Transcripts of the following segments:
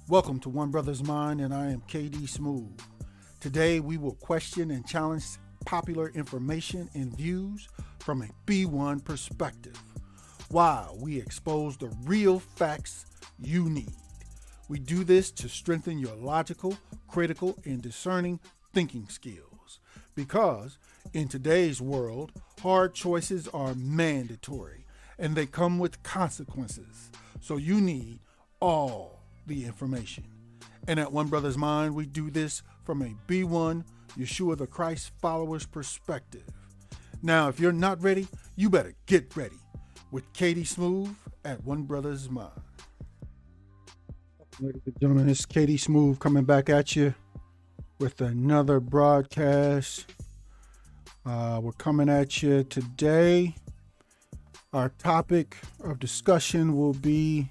Welcome to One Brothas Mind, and I am KD Smooth. Today we will question and challenge popular information and views from a B1 perspective, while we expose the real facts you need. We do this to strengthen your logical, critical, and discerning thinking skills. Because in today's world, hard choices are mandatory and they come with consequences. So you need all the information. And at One Brothas Mind, we do this from a B1 Yeshua the Christ followers perspective. Now, if you're not ready, you better get ready with KD Smooth at One Brothas Mind. Ladies and gentlemen, it's KD Smooth coming back at you with another broadcast. We're coming at you today. Our topic of discussion will be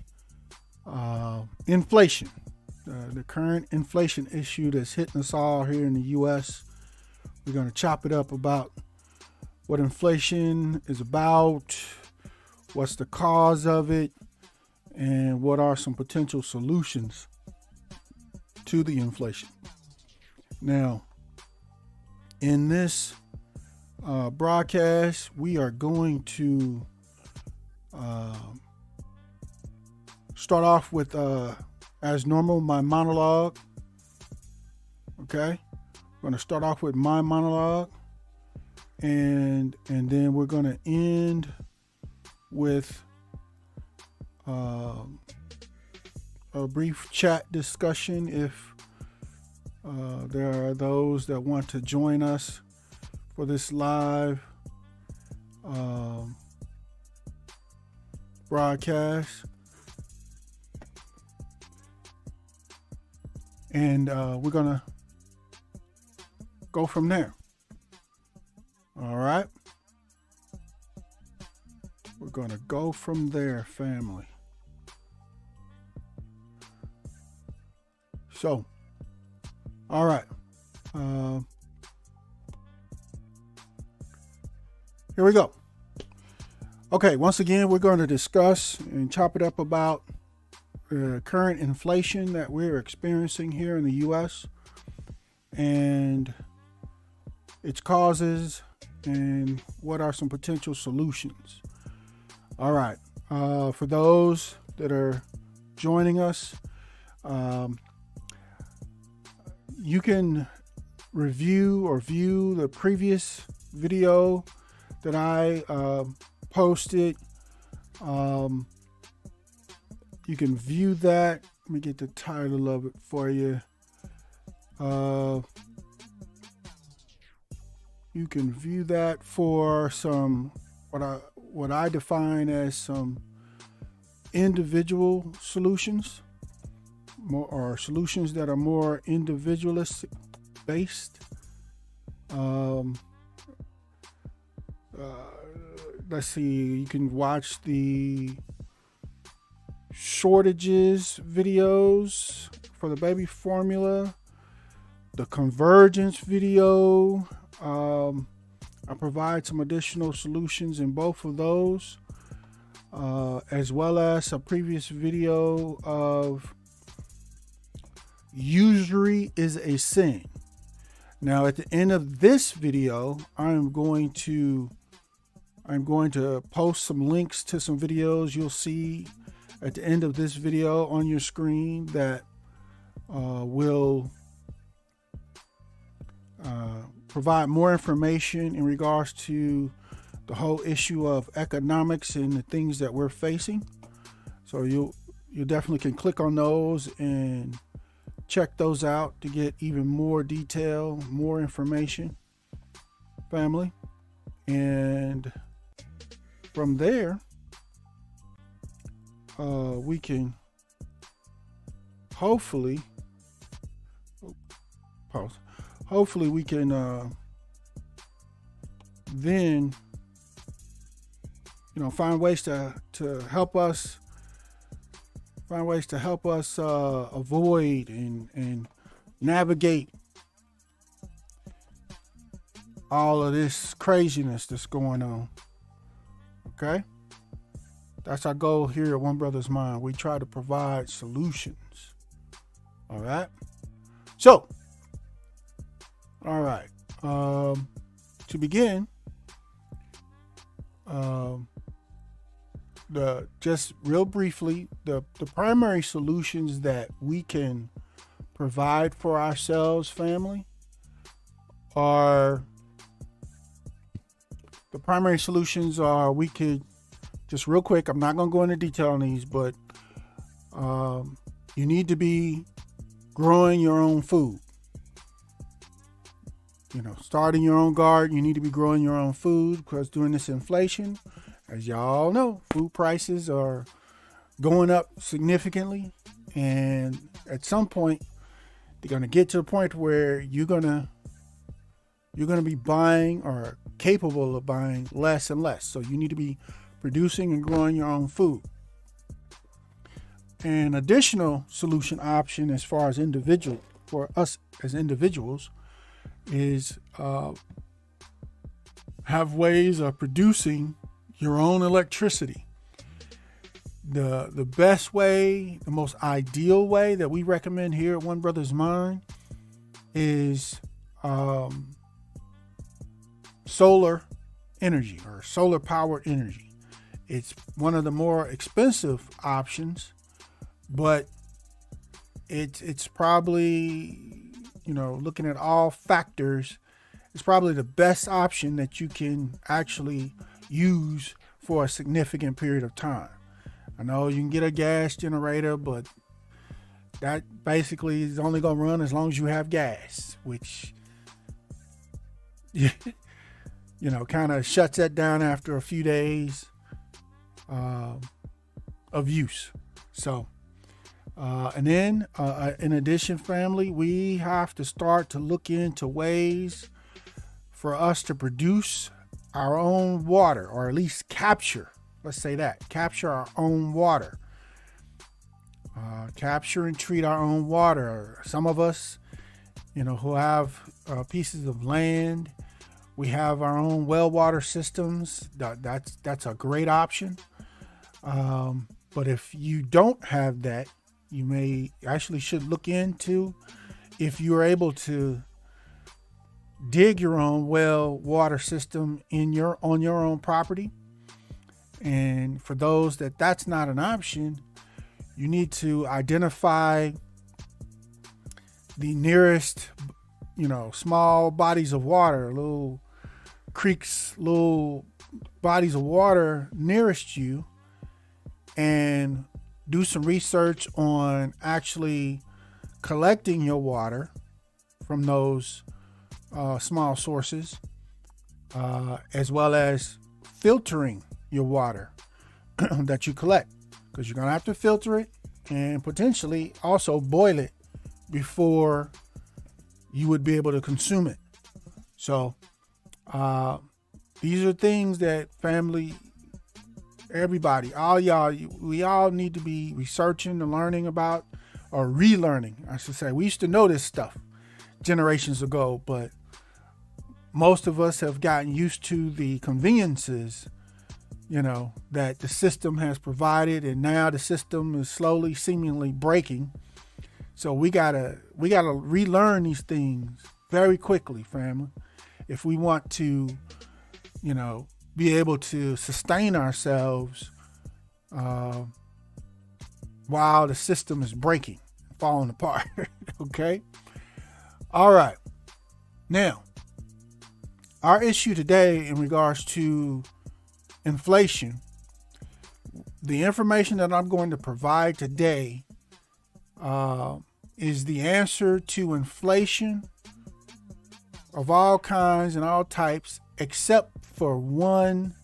inflation, the current inflation issue that's hitting us all here in the U.S. We're going to chop it up about what inflation is about, what's the cause of it, and what are some potential solutions to the inflation. Now, in this broadcast, we are going to start off with, as normal, my monologue. Okay, I'm going to start off with my monologue, and then we're going to end with a brief chat discussion if there are those that want to join us for this live broadcast. And we're going to go from there. All right. We're going to go from there, family. So, all right. Here we go. Okay, once again, we're going to discuss and chop it up about current inflation that we're experiencing here in the U.S. and its causes and what are some potential solutions. All right. For those that are joining us, you can review or view the previous video that I posted. You can view that. Let me get the title of it for you. You can view that for some what I define as some individual solutions, or solutions that are more individualistic based. Let's see. You can watch the shortages videos for the baby formula, the convergence video. I provide some additional solutions in both of those, as well as a previous video of usury is a sin. Now, at the end of this video, I'm going to post some links to some videos you'll see at the end of this video on your screen that will provide more information in regards to the whole issue of economics and the things that we're facing. So you definitely can click on those and check those out to get even more detail, more information, family. And from there, we can hopefully we can then find ways to help us avoid and navigate all of this craziness that's going on. Okay? That's our goal here at One Brothas Mind. We try to provide solutions All right. So, all right. To begin, just real briefly, the primary solutions that we can provide for ourselves, family, are the primary solutions are we could just real quick. I'm not going to go into detail on these, but you need to be growing your own food. Starting your own garden, you need to be growing your own food because during this inflation, as y'all know, food prices are going up significantly. And at some point, they're going to get to a point where you're going to be buying or capable of buying less and less. So you need to be producing and growing your own food. An additional solution option as far as for us as individuals is have ways of producing your own electricity. The best way, the most ideal way that we recommend here at One Brothas Mind is solar energy or solar powered energy. It's one of the more expensive options, but it's probably, looking at all factors, it's probably the best option that you can actually use for a significant period of time. I know you can get a gas generator, but that basically is only going to run as long as you have gas, which, kind of shuts that down after a few days of use. So, and then in addition, family, we have to start to look into ways for us to produce our own water, or at least capture our own water. Capture and treat our own water. Some of us, who have pieces of land, we have our own well water systems. That's a great option. But if you don't have that, you should look into if you're able to dig your own well water system on your own property. And for those that's not an option, you need to identify the nearest, small bodies of water, little creeks, little bodies of water nearest you, and do some research on actually collecting your water from those small sources, as well as filtering your water that you collect, because you're going to have to filter it and potentially also boil it before you would be able to consume it. So these are things that family, everybody, all y'all, we all need to be researching and learning about, or relearning, I should say. We used to know this stuff generations ago, but most of us have gotten used to the conveniences, that the system has provided, and now the system is slowly, seemingly breaking. So we gotta relearn these things very quickly, family, if we want to, be able to sustain ourselves while the system is breaking, falling apart. Okay. All right. Now, our issue today in regards to inflation, the information that I'm going to provide today is the answer to inflation of all kinds and all types, except for one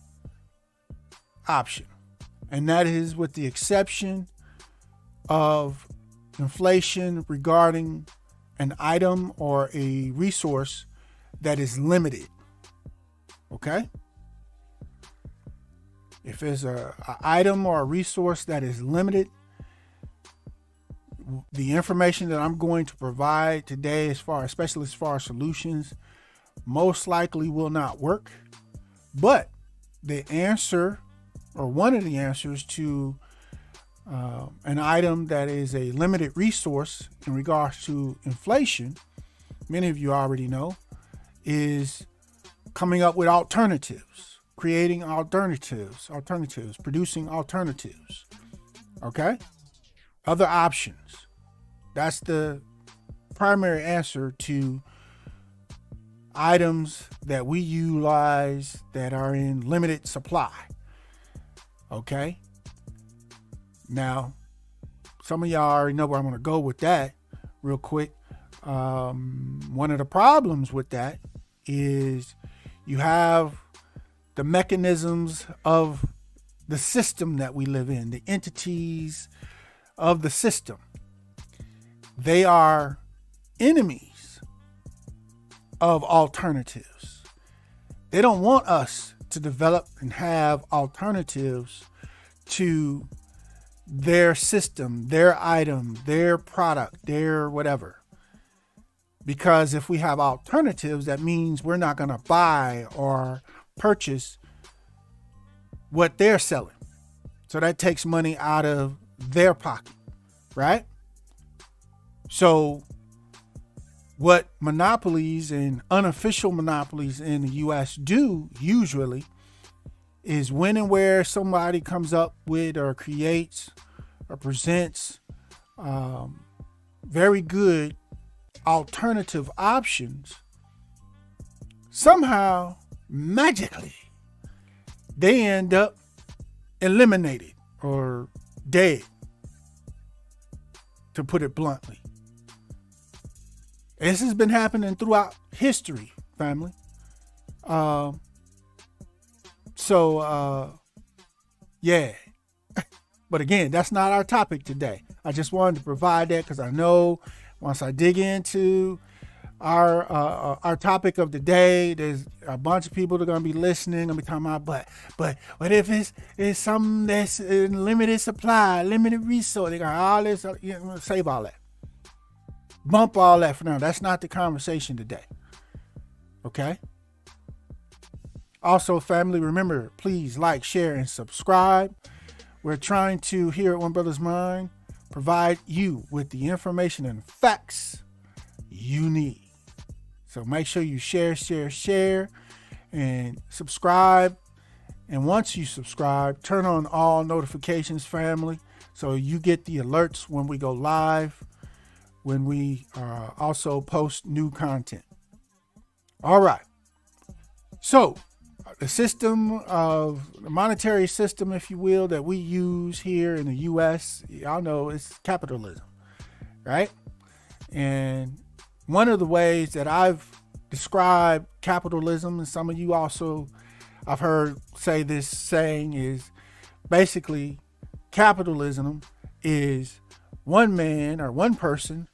option. And that is with the exception of inflation regarding an item or a resource that is limited. Okay? If there's an item or a resource that is limited, the information that I'm going to provide today, especially as far as solutions, most likely will not work. But the answer, or one of the answers to An item that is a limited resource in regards to inflation, many of you already know, is coming up with alternatives, creating alternatives, producing alternatives. Okay? Other options. That's the primary answer to items that we utilize that are in limited supply. Okay? Now, some of y'all already know where I'm going to go with that real quick. One of the problems with that is you have the mechanisms of the system that we live in, the entities of the system. They are enemies of alternatives. They don't want us to develop and have alternatives to their system, their item, their product, their whatever. Because if we have alternatives, that means we're not going to buy or purchase what they're selling. So that takes money out of their pocket, right? So what monopolies and unofficial monopolies in the U.S. do usually is when and where somebody comes up with or creates or presents very good alternative options, somehow, magically, they end up eliminated or dead, to put it bluntly. This has been happening throughout history, family. Yeah. But again, that's not our topic today. I just wanted to provide that because I know once I dig into our topic of the day, there's a bunch of people that are going to be listening. I'm be talking about, but what if it's something that's in limited supply, limited resource? They got all this. Save all that. Bump all that for now. That's not the conversation today. Okay. Also, family, remember, please like, share, and subscribe. We're trying to, here at One Brothas Mind, provide you with the information and facts you need. So make sure you share, and subscribe. And once you subscribe, turn on all notifications, family, so you get the alerts when we go live, when we also post new content. All right. So the system of the monetary system, if you will, that we use here in the U.S., y'all know it's capitalism, right? And one of the ways that I've described capitalism, and some of you also I've heard say this saying, is basically capitalism is one man or one person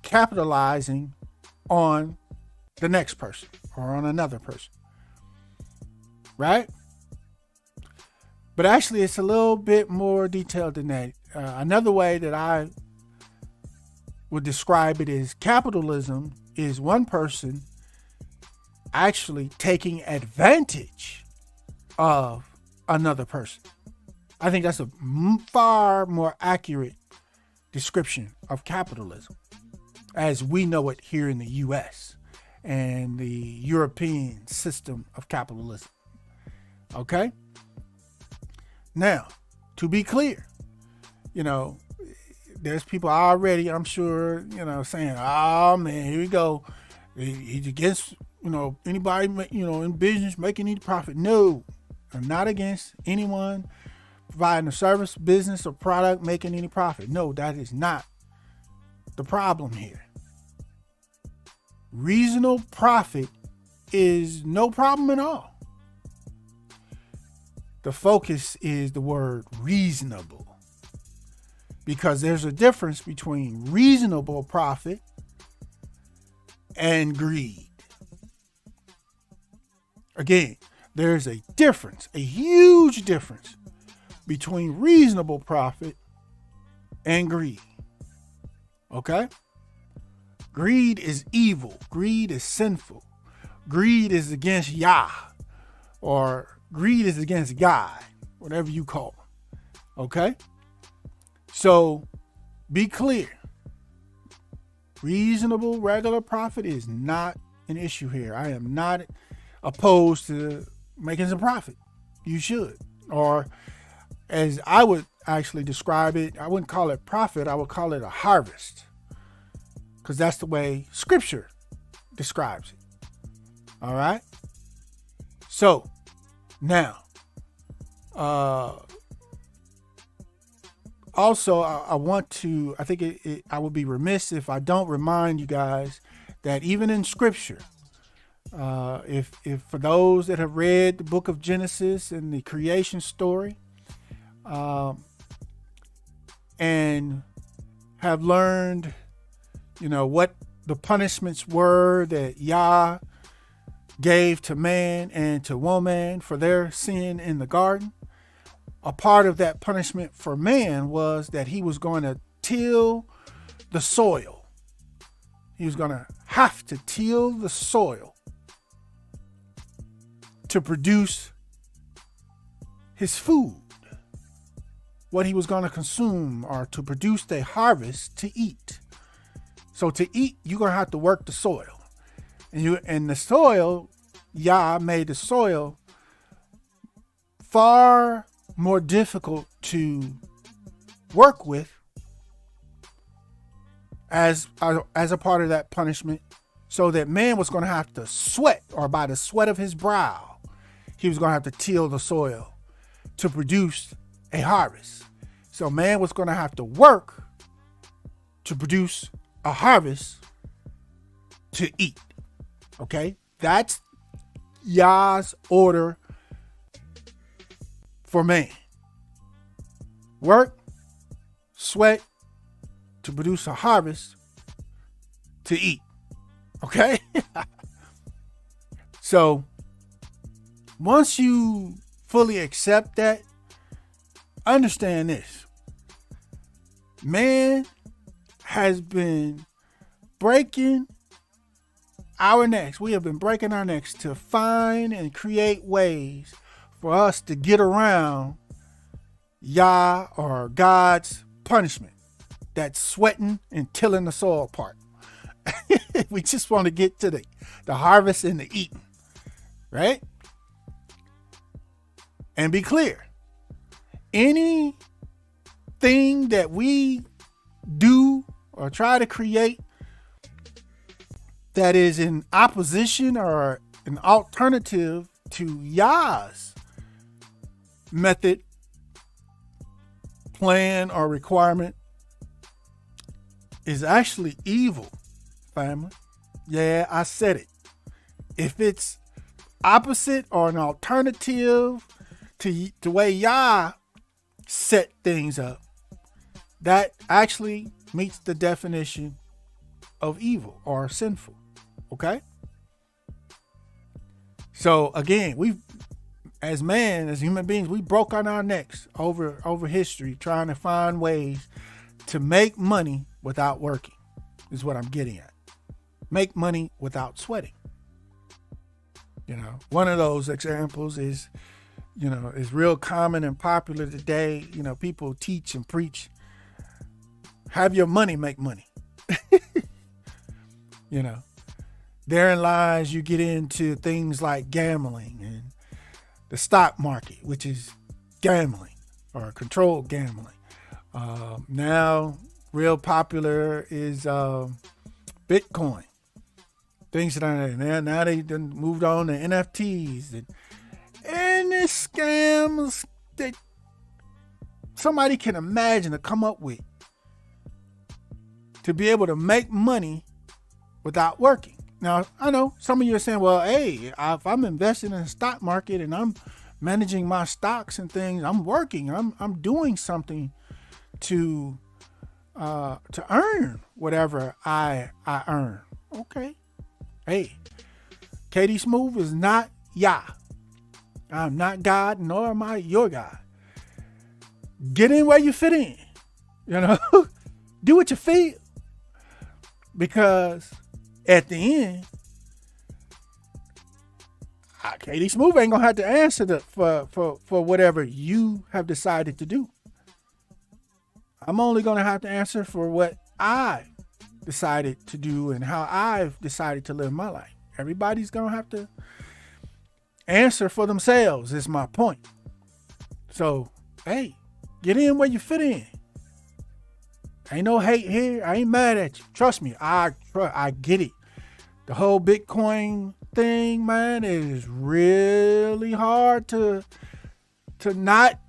capitalizing on the next person or on another person. Right? But actually, it's a little bit more detailed than that. Another way that I would describe it is capitalism is one person actually taking advantage of another person. I think that's a far more accurate description of capitalism as we know it here in the U.S. and the European system of capitalism. Okay. Now, to be clear, there's people already, I'm sure, saying, oh man, here we go. He's against, anybody, in business making any profit. No, I'm not against anyone providing a service, business, or product making any profit. No, that is not the problem here. Reasonable profit is no problem at all. The focus is the word reasonable, because there's a difference between reasonable profit and greed. Again, there's a difference, a huge difference between reasonable profit and greed. Okay? Greed is evil. Greed is sinful. Greed is against Yah, or greed is against God, whatever you call it. Okay? So be clear. Reasonable regular profit is not an issue here. I am not opposed to making some profit. You should. Or as I would actually describe it, I wouldn't call it profit. I would call it a harvest. Because that's the way Scripture describes it. All right? So, now, also, I think I would be remiss if I don't remind you guys that even in Scripture, if for those that have read the book of Genesis and the creation story, and have learned, what the punishments were that Yah gave to man and to woman for their sin in the garden, a part of that punishment for man was that he was going to till the soil. He was going to have to till the soil to produce his food, what he was going to consume, or to produce the harvest to eat. So to eat, you're going to have to work the soil. And the soil, Yah made the soil far more difficult to work with as a part of that punishment, so that man was going to have to sweat, or by the sweat of his brow, he was going to have to till the soil to produce a harvest. So man was going to have to work to produce a harvest to eat. Okay? That's Yah's order for man. Work, sweat to produce a harvest to eat. Okay? So once you fully accept that, understand this. Man has been breaking our necks. We have been breaking our necks to find and create ways for us to get around Yah or God's punishment. That sweating and tilling the soil part. We just want to get to the harvest and the eating. Right? And be clear. Anything that we do or try to create that is in opposition or an alternative to Yah's method, plan, or requirement is actually evil, family. Yeah, I said it. If it's opposite or an alternative to the way Yah set things up, that actually meets the definition of evil or sinful. Okay? So again, as human beings, we broke on our necks over history trying to find ways to make money without working, is what I'm getting at. Make money without sweating. One of those examples is real common and popular today. People teach and preach, have your money make money. Therein lies you get into things like gambling and the stock market, which is gambling or controlled gambling. Now, real popular is Bitcoin. Things that now they done moved on to NFTs and this scams that somebody can imagine to come up with to be able to make money without working. Now, I know some of you are saying, well, hey, if I'm investing in the stock market and I'm managing my stocks and things, I'm working, I'm doing something to earn whatever I earn. Okay. Hey, KD Smooth is not Yah. I'm not God, nor am I your God. Get in where you fit in. Do what you feel. Because at the end, KD Smooth ain't gonna have to answer for whatever you have decided to do. I'm only going to have to answer for what I decided to do and how I've decided to live my life. Everybody's going to have to answer for themselves, is my point. So, hey, get in where you fit in. Ain't no hate here. I ain't mad at you. Trust me, I get it. The whole Bitcoin thing, man, is really hard to not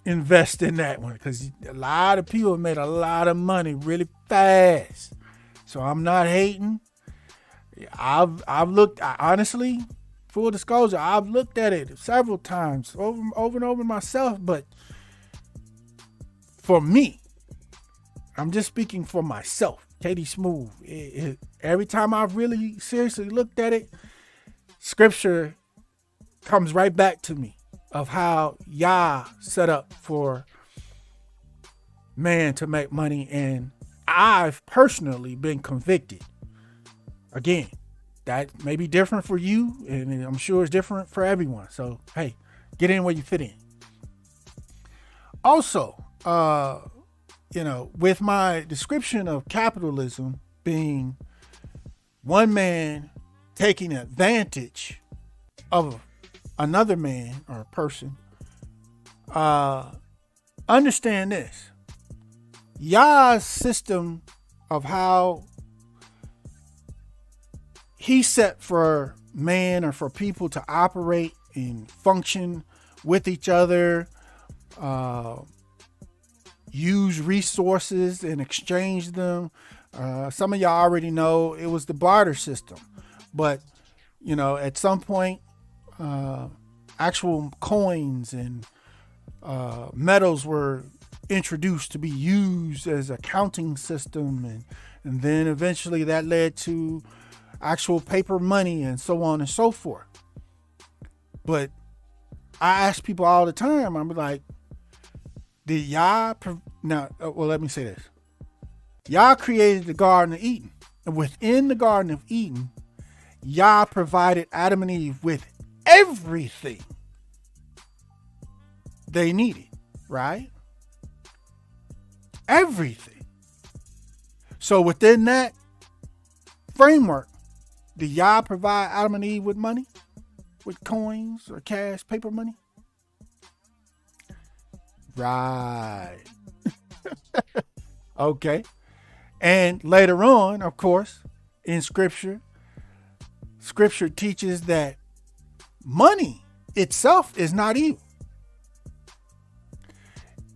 invest in that one, because a lot of people made a lot of money really fast. So I'm not hating. I've looked, honestly, full disclosure, I've looked at it several times over and over myself, but for me, I'm just speaking for myself, KD Smooth. Every time I've really seriously looked at it, scripture comes right back to me of how Yah set up for man to make money, and I've personally been convicted. Again, that may be different for you, and I'm sure it's different for everyone. So, hey, get in where you fit in. Also, with my description of capitalism being one man taking advantage of another man or person, understand this. Yah's system of how he set for man or for people to operate and function with each other, use resources and exchange them. Some of y'all already know it was the barter system, but at some point, actual coins and metals were introduced to be used as a counting system, and then eventually that led to actual paper money and so on and so forth. But I ask people all the time, I'm like, did Yah let me say this. Yah created the Garden of Eden, and within the Garden of Eden, Yah provided Adam and Eve with everything they needed, right? Everything. So within that framework, did Yah provide Adam and Eve with money? With coins or cash, paper money? Right. Okay. And later on, of course, in Scripture teaches that money itself is not evil.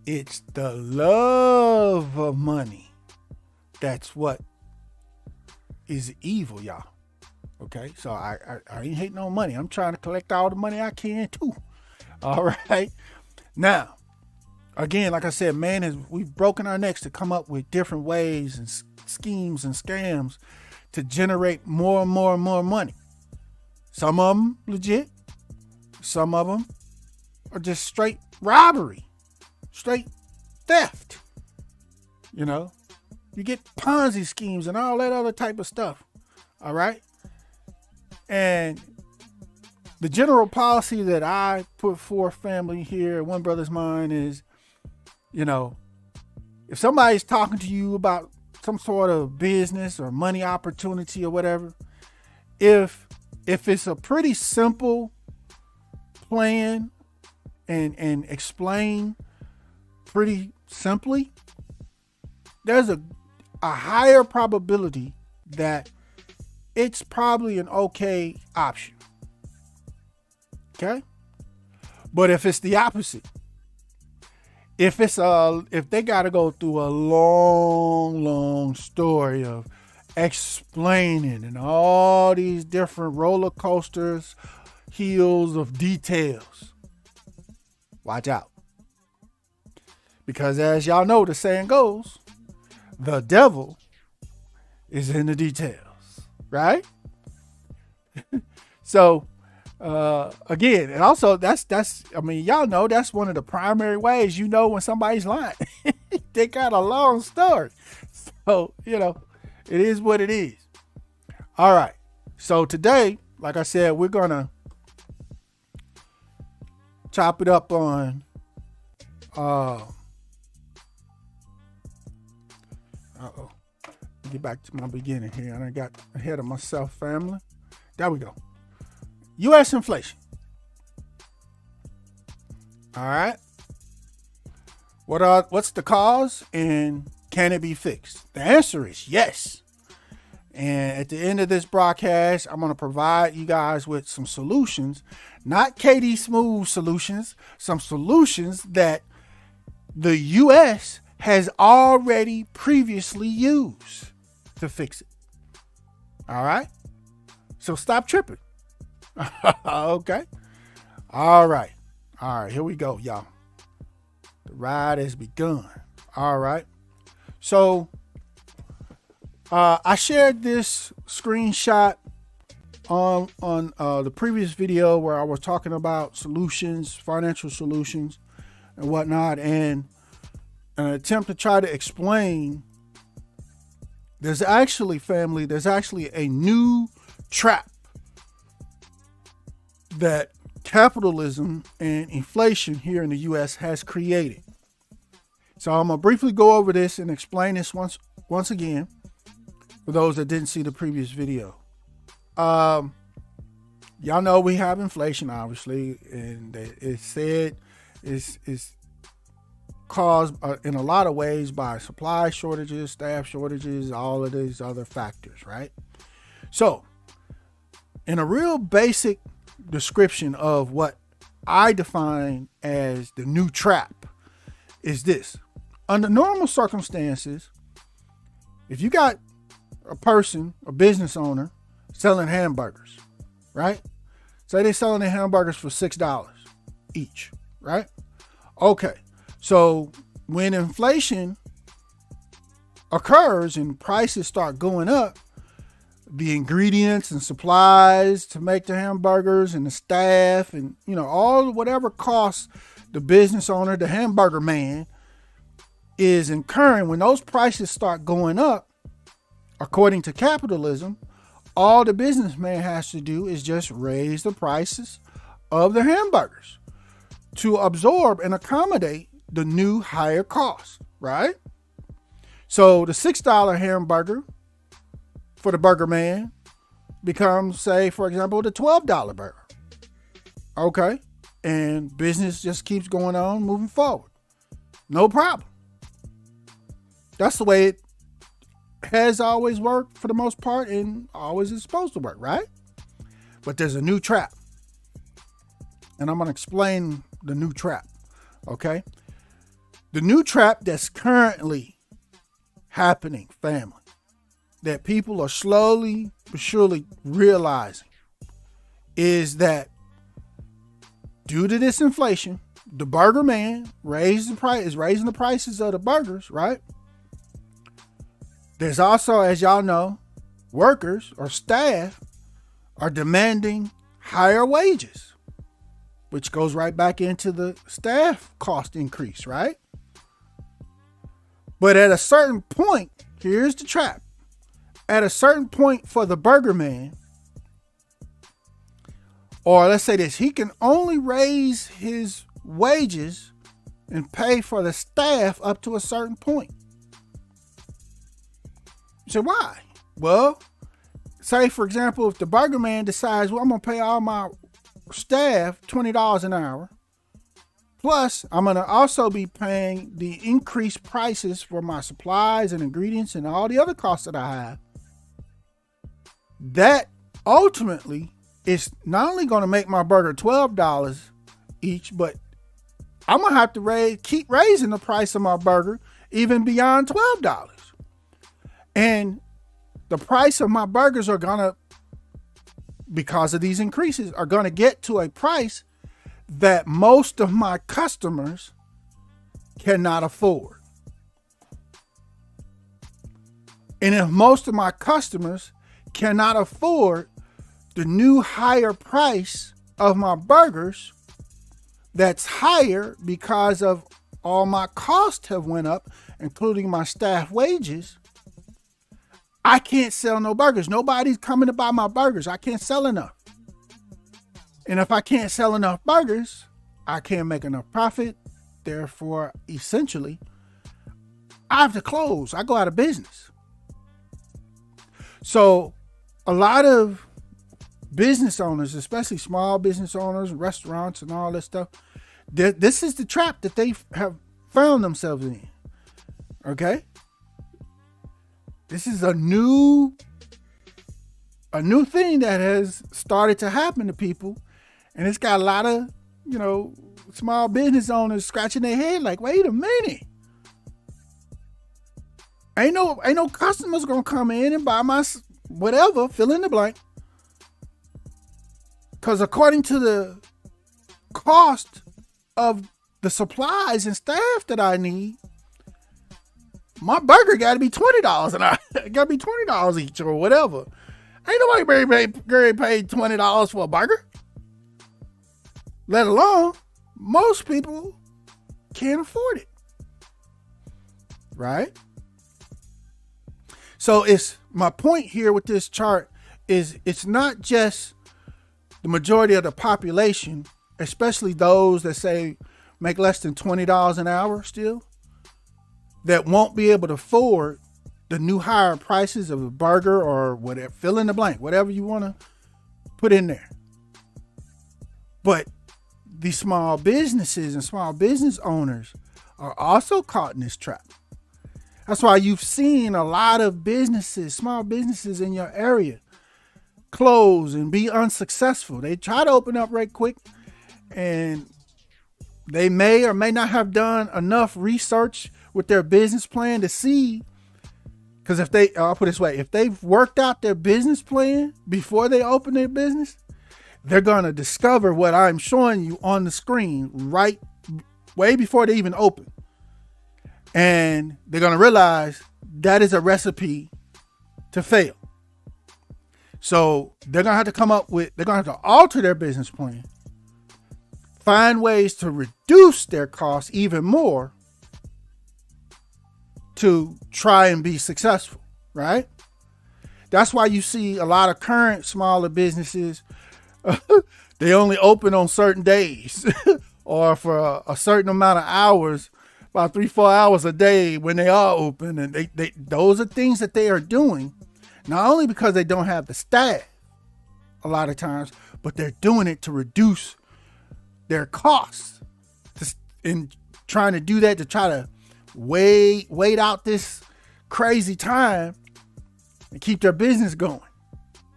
It's the love of money that's what is evil, y'all. Okay, so I ain't hating on money. I'm trying to collect all the money I can too. All right. Now, again, like I said, we've broken our necks to come up with different ways and schemes and scams to generate more and more and more money. Some of them legit. Some of them are just straight robbery, straight theft. You get Ponzi schemes and all that other type of stuff. All right. And the general policy that I put forth, family, here at One Brothas Mind is, if somebody's talking to you about some sort of business or money opportunity or whatever, if it's a pretty simple plan and explain pretty simply, there's a higher probability that it's probably an okay option. Okay? But if it's the opposite, if they got to go through a long story of explaining and all these different roller coasters, hills of details, watch out. Because as y'all know, the saying goes, the devil is in the details, right? So, again, and also y'all know that's one of the primary ways when somebody's lying. They got a long story. So, it is what it is. All right. So today, like I said, we're going to chop it up on Uh-oh. Get back to my beginning here. And I got ahead of myself, family. There we go. U.S. inflation. All right. What's the cause, and can it be fixed? The answer is yes. And at the end of this broadcast, I'm going to provide you guys with some solutions, not KD Smooth solutions, some solutions that the U.S. has already previously used to fix it. All right. So stop tripping. Okay. All right. Here we go, y'all. The ride has begun. All right. So I shared this screenshot on the previous video where I was talking about solutions, financial solutions and whatnot, and an attempt to try to explain there's actually a new trap that capitalism and inflation here in the U.S. has created. So I'm going to briefly go over this and explain this once again for those that didn't see the previous video. Y'all know we have inflation, obviously, and it's said it's caused in a lot of ways by supply shortages, staff shortages, all of these other factors, right? So, in a real basic description of what I define as the new trap is this. Under normal circumstances, if you got a person, a business owner, selling hamburgers, right? Say they're selling their hamburgers for $6 each, right? Okay. So when inflation occurs and prices start going up, the ingredients and supplies to make the hamburgers and the staff and, all whatever costs the business owner, the hamburger man is incurring, when those prices start going up, according to capitalism, all the businessman has to do is just raise the prices of the hamburgers to absorb and accommodate the new higher cost, right? So the $6 hamburger for the burger man becomes, say, for example, the $12 burger. Okay. And business just keeps going on, moving forward. No problem. That's the way it has always worked for the most part and always is supposed to work, right? But there's a new trap. And I'm going to explain the new trap. Okay. The new trap that's currently happening, family, that people are slowly but surely realizing is that due to this inflation, the burger man raising the prices of the burgers, right? There's also, as y'all know, workers or staff are demanding higher wages, which goes right back into the staff cost increase, right? But at a certain point, here's the trap. At a certain point for the burger man, or let's say this, he can only raise his wages and pay for the staff up to a certain point. You say, why? Well, say, for example, if the burger man decides, well, I'm going to pay all my staff $20 an hour, plus I'm going to also be paying the increased prices for my supplies and ingredients and all the other costs that I have. That ultimately is not only going to make my burger $12 each, but I'm going to have to keep raising the price of my burger even beyond $12. And the price of my burgers are going to, because of these increases, are going to get to a price that most of my customers cannot afford. And if most of my customers cannot afford the new higher price of my burgers, that's higher because of all my costs have went up, including my staff wages, I can't sell no burgers. Nobody's coming to buy my burgers. I can't sell enough. And if I can't sell enough burgers, I can't make enough profit. Therefore, essentially, I have to close. I go out of business. So a lot of business owners, especially small business owners, restaurants and all this stuff, this is the trap that they have found themselves in. Okay? This is a new thing that has started to happen to people, and it's got a lot of, small business owners scratching their head like, wait a minute. Ain't no customers gonna come in and buy my whatever, fill in the blank. Because according to the cost of the supplies and staff that I need, my burger got to be $20 an hour. It got to be $20 each or whatever. Ain't nobody paid $20 for a burger. Let alone, most people can't afford it. Right? So it's my point here with this chart is it's not just the majority of the population, especially those that say make less than $20 an hour still, that won't be able to afford the new higher prices of a burger or whatever, fill in the blank, whatever you want to put in there. But these small businesses and small business owners are also caught in this trap. That's why you've seen a lot of businesses, small businesses in your area, close and be unsuccessful. They try to open up right quick, and they may or may not have done enough research with their business plan to see, because I'll put it this way, if they've worked out their business plan before they open their business, they're going to discover what I'm showing you on the screen right way before they even open. And they're going to realize that is a recipe to fail. So they're going to have to they're going to have to alter their business plan, find ways to reduce their costs even more to try and be successful, right? That's why you see a lot of current smaller businesses, they only open on certain days or for a certain amount of hours, about 3-4 hours a day when they are open. And they those are things that they are doing, not only because they don't have the staff a lot of times, but they're doing it to reduce their costs. In trying to do that, to try to wait out this crazy time and keep their business going,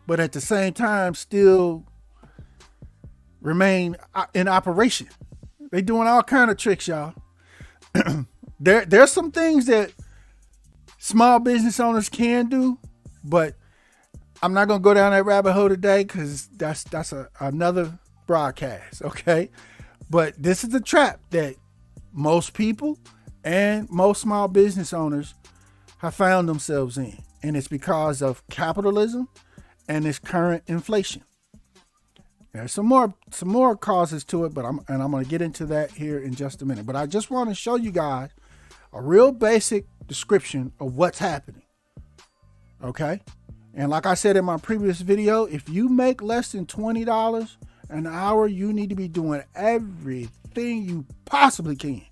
but at the same time still remain in operation. They doing all kind of tricks, y'all. There's some things that small business owners can do, but I'm not gonna go down that rabbit hole today because that's another broadcast, okay? But this is the trap that most people and most small business owners have found themselves in, and it's because of capitalism and this current inflation. There's some more causes to it, but I'm going to get into that here in just a minute. But I just want to show you guys a real basic description of what's happening. Okay? And like I said in my previous video, if you make less than $20 an hour, you need to be doing everything you possibly can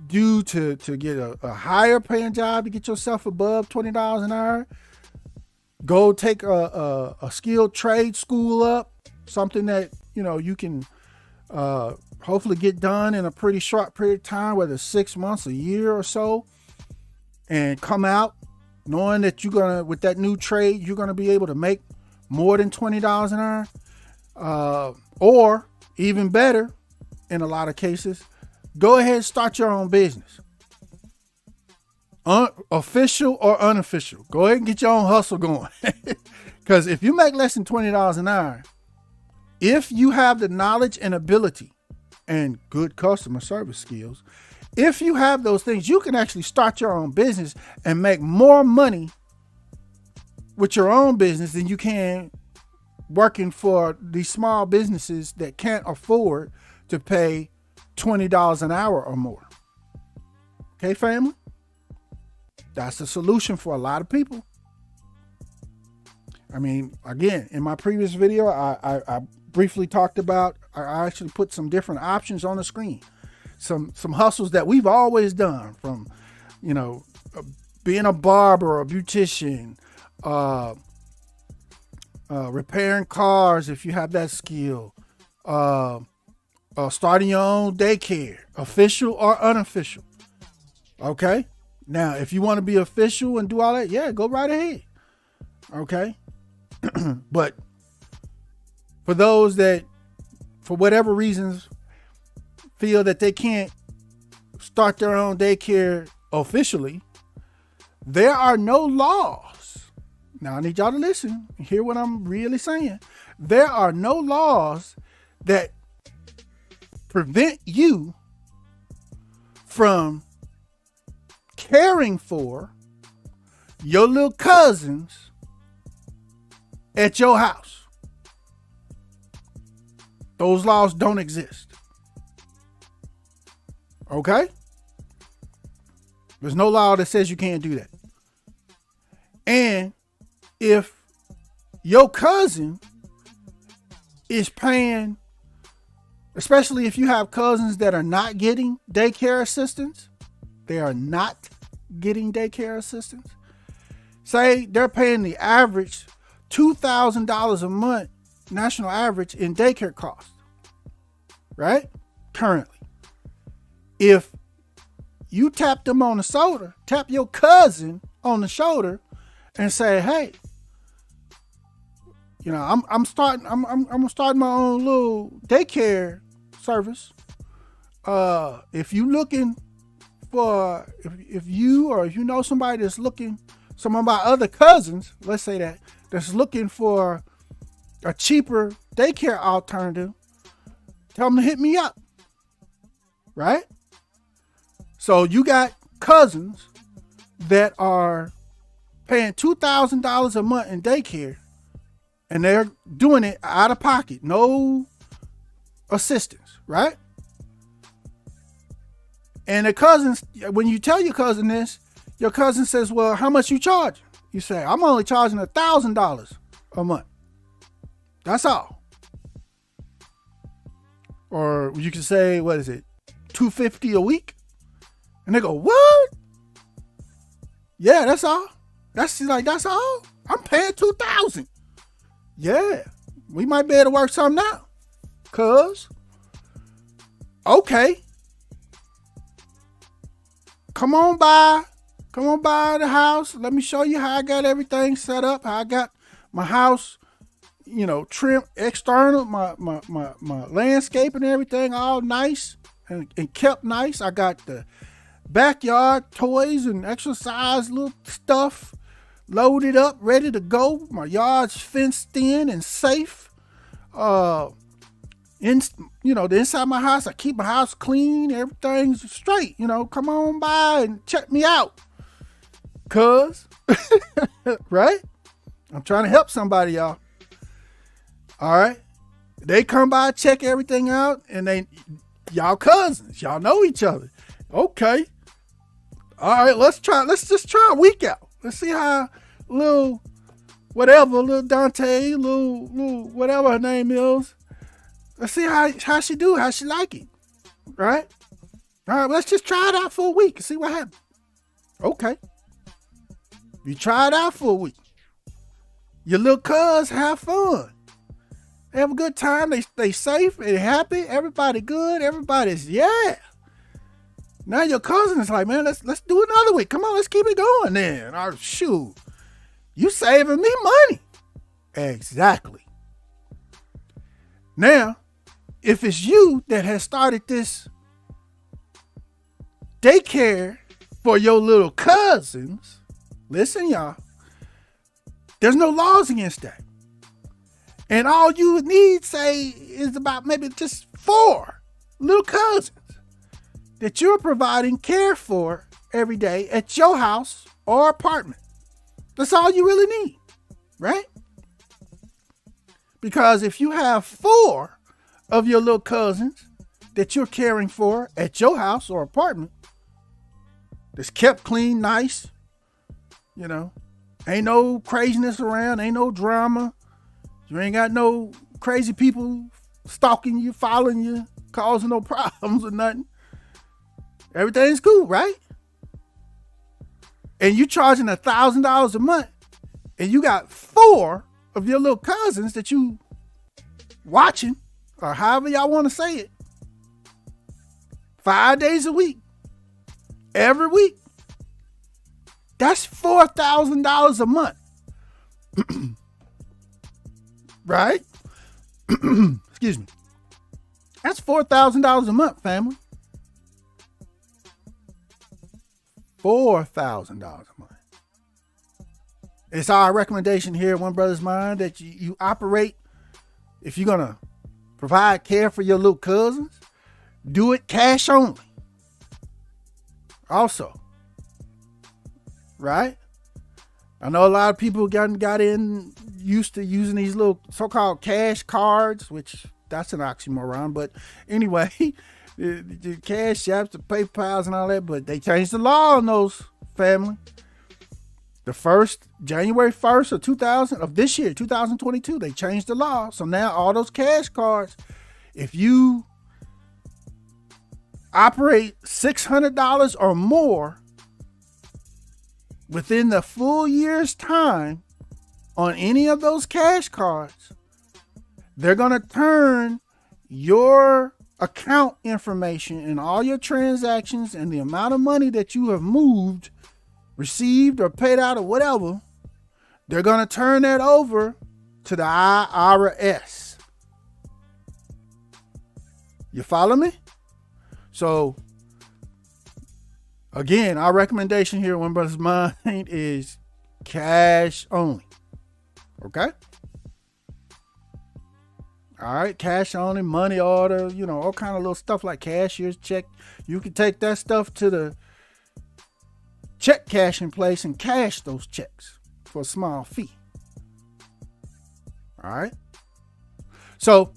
do to get a higher paying job, to get yourself above $20 an hour. Go take a skilled trade school up, something that, you can hopefully get done in a pretty short period of time, whether it's 6 months, a year or so, and come out knowing that with that new trade, you're going to be able to make more than $20 an hour. Or even better, in a lot of cases, go ahead and start your own business. Official or unofficial. Go ahead and get your own hustle going. Because if you make less than $20 an hour, if you have the knowledge and ability and good customer service skills, if you have those things, you can actually start your own business and make more money with your own business than you can working for these small businesses that can't afford to pay $20 an hour or more. Okay, family? That's the solution for a lot of people. I mean, again, in my previous video, I briefly talked about, I actually put some different options on the screen. Some hustles that we've always done, from you know, being a barber or a beautician, repairing cars if you have that skill, starting your own daycare, official or unofficial. Okay? Now, if you want to be official and do all that, yeah, go right ahead. Okay? But for those that, for whatever reasons, feel that they can't start their own daycare officially, there are no laws. Now, I need y'all to listen and hear what I'm really saying. There are no laws that prevent you from caring for your little cousins at your house. Those laws don't exist. Okay? There's no law that says you can't do that. And if your cousin is paying, especially if you have cousins that are not getting daycare assistance, they are not getting daycare assistance. Say they're paying the average $2,000 a month, national average, in daycare costs, right? Currently. If you tap them on the shoulder, tap your cousin on the shoulder and say, hey, you know, I'm starting my own little daycare service. If you looking for, if you know somebody that's looking, some of my other cousins, let's say that's looking for a cheaper daycare alternative, tell them to hit me up. Right? So you got cousins that are paying $2,000 a month in daycare, and they're doing it out of pocket, no assistance, right? And the cousins, when you tell your cousin this, your cousin says, well, how much you charging? You say, I'm only charging $1,000 a month. That's all. Or you can say, what is it, $250 a week? And they go, what? Yeah, that's all. That's all. I'm paying $2,000. Yeah, we might be able to work something out. Cause, okay, come on by the house. Let me show you how I got everything set up. How I got my house, you know, trim external, my landscape and everything all nice and kept nice. I got the backyard toys and exercise little stuff loaded up, ready to go. My yard's fenced in and safe. The inside my house, I keep my house clean. Everything's straight. You know, come on by and check me out. Cuz, right? I'm trying to help somebody, y'all. All right. They come by, check everything out, and y'all cousins. Y'all know each other. Okay. All right, let's just try a week out. Let's see how little Dante, little whatever her name is. Let's see how she do, how she like it. Right? All right, let's just try it out for a week and see what happens. Okay. You try it out for a week. Your little cuz have fun. They have a good time. They safe. They happy. Everybody good. Everybody's, yeah. Now your cousin is like, man, let's do another week. Come on, let's keep it going then. Oh, shoot. You saving me money. Exactly. Now, if it's you that has started this daycare for your little cousins, listen, y'all, there's no laws against that. And all you would need, say, is about maybe just 4 little cousins that you're providing care for every day at your house or apartment. That's all you really need, right? Because if you have 4 of your little cousins that you're caring for at your house or apartment, that's kept clean, nice, you know, ain't no craziness around, ain't no drama, you ain't got no crazy people stalking you, following you, causing no problems or nothing. Everything's cool, right? and you charging $1,000 a month, and you got 4 of your little cousins that you watching, or however y'all want to say it, 5 days a week, every week. That's $4,000 a month. Right? Excuse me. That's $4,000 a month, family. $4,000 a month. It's our recommendation here at One Brothas Mind that you operate, if you're going to provide care for your little cousins, do it cash only. Also, right? I know a lot of people got used to using these little so-called cash cards, which that's an oxymoron. But anyway, the cash apps, the PayPals and all that, but they changed the law on those, family. January 1st of this year, 2022, they changed the law. So now all those cash cards, if you operate $600 or more within the full year's time on any of those cash cards, they're going to turn your account information and all your transactions and the amount of money that you have moved, received, or paid out or whatever, they're going to turn that over to the IRS. You follow me? So, again, our recommendation here at One Brothas Mind is cash only. Okay? All right, cash only, money order, all kind of little stuff like cashier's check. You can take that stuff to the check cashing place and cash those checks for a small fee. All right? So,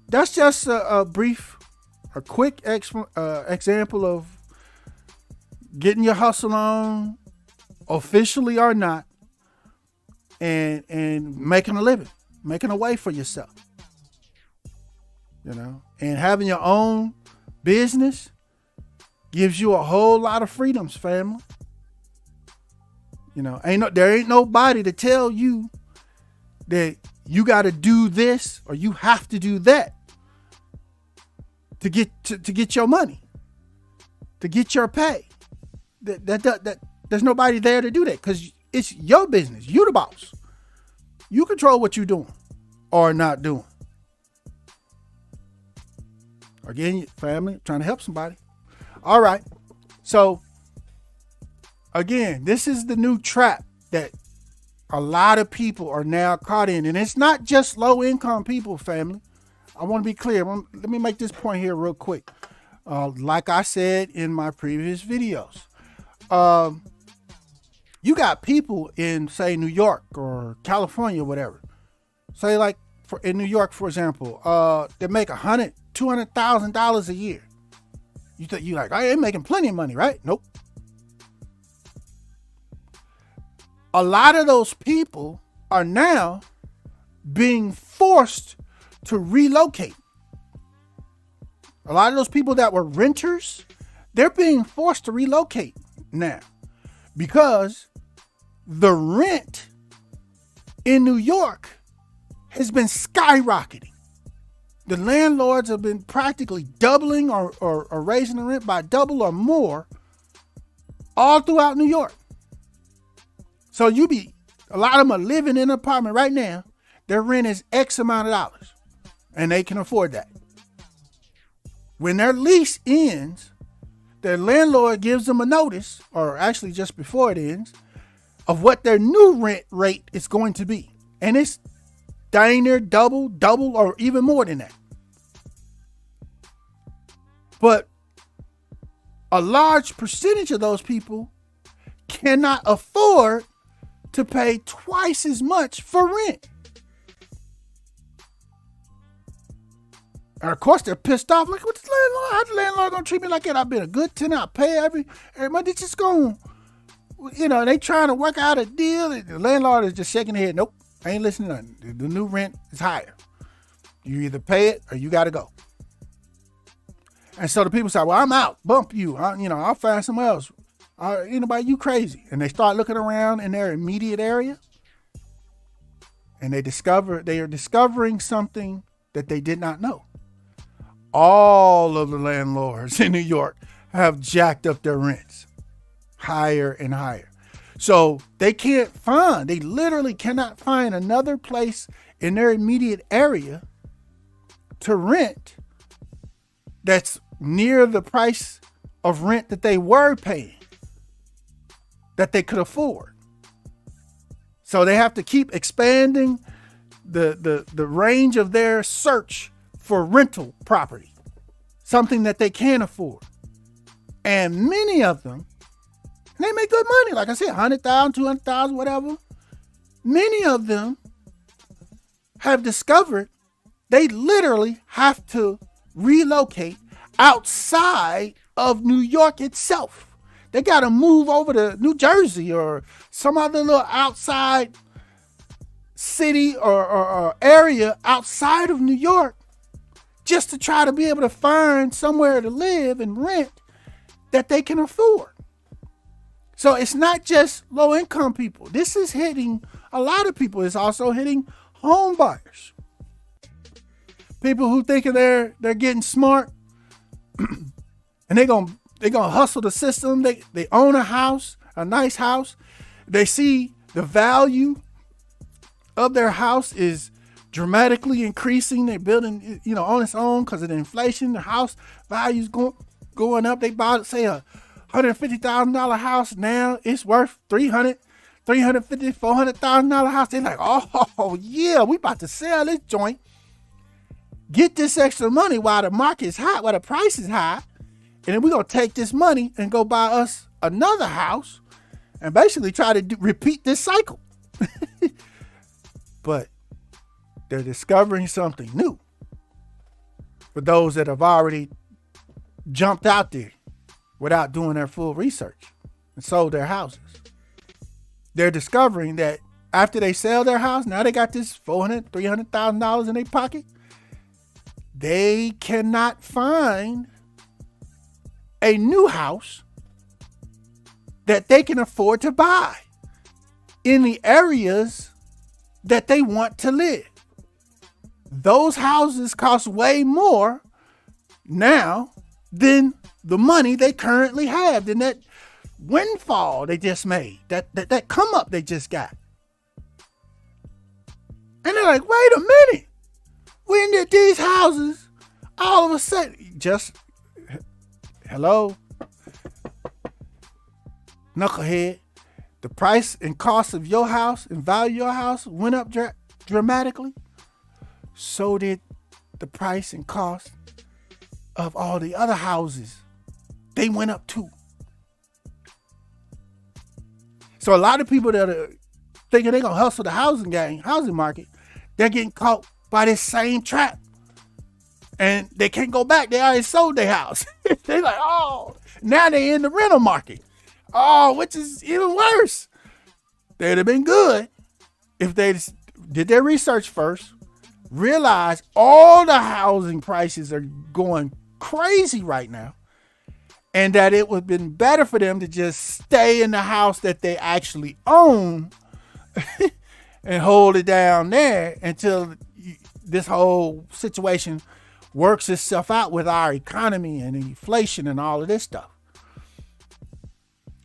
that's just a quick example of getting your hustle on, officially or not, and making a living, making a way for yourself. And having your own business gives you a whole lot of freedoms, family. There ain't nobody to tell you that you got to do this or you have to do that to get your money, to get your pay. That there's nobody there to do that, because it's your business. You the boss. You control what you're doing or not doing. Again, family, trying to help somebody. All right. So, again, this is the new trap that a lot of people are now caught in. And it's not just low income people, family. I want to be clear. Let me make this point here real quick. Like I said in my previous videos, you got people in, say, New York or California, whatever. Say, like, in New York, for example, they make $100,000, $200,000 a year. You like, I ain't making plenty of money, right? Nope. A lot of those people are now being forced to relocate. A lot of those people that were renters, they're being forced to relocate now because the rent in New York has been skyrocketing. The landlords have been practically doubling or raising the rent by double or more all throughout New York. So a lot of them are living in an apartment right now. Their rent is X amount of dollars and they can afford that. When their lease ends, their landlord gives them a notice, or actually just before it ends, of what their new rent rate is going to be. And it's dang near double, or even more than that. But a large percentage of those people cannot afford to pay twice as much for rent. And of course, they're pissed off. Like, what's the landlord? How's the landlord gonna treat me like that? I've been a good tenant. I pay every month. They just going, they trying to work out a deal. The landlord is just shaking their head. Nope, I ain't listening to nothing. The new rent is higher. You either pay it or you got to go. And so the people say, well, I'm out. Bump you. I'll find somewhere else. Anybody, you crazy. And they start looking around in their immediate area, and they are discovering something that they did not know. All of the landlords in New York have jacked up their rents higher and higher. So they literally cannot find another place in their immediate area to rent that's near the price of rent that they were paying, that they could afford. So they have to keep expanding the range of their search for rental property, something that they can afford. And many of them, and they make good money, like I said, 100,000, 200,000, whatever. Many of them have discovered they literally have to relocate outside of New York itself. They got to move over to New Jersey or some other little outside city or area outside of New York just to try to be able to find somewhere to live and rent that they can afford. So it's not just low income people. This is hitting a lot of people. It's also hitting home buyers. People who think they're getting smart and they're gonna hustle the system. They own a house, a nice house. They see the value of their house is dramatically increasing. They're building, on its own because of the inflation. The house value's going up. They bought, say, a $150,000 house. Now it's worth $350,000, $400,000 house. They're like, oh yeah, we about to sell this joint. Get this extra money while the market's high, while the price is high. And then we're going to take this money and go buy us another house and basically try to repeat this cycle. But they're discovering something new for those that have already jumped out there without doing their full research and sold their houses. They're discovering that after they sell their house, now they got this $400,000, $300,000 in their pocket. They cannot find a new house that they can afford to buy in the areas that they want to live. Those houses cost way more now than the money they currently have, than that windfall they just made, that come up they just got. And they're like, wait a minute. When did these houses all of a sudden hello? Knucklehead, the price and cost of your house and value of your house went up dramatically. So did the price and cost of all the other houses. They went up too. So a lot of people that are thinking they're going to hustle the housing market, they're getting caught by this same trap. And they can't go back. They already sold their house. They're like, oh, now they're in the rental market. Oh, which is even worse. They'd have been good if they did their research first, realized all the housing prices are going crazy right now, and that it would have been better for them to just stay in the house that they actually own and hold it down there until this whole situation works itself out with our economy and inflation and all of this stuff.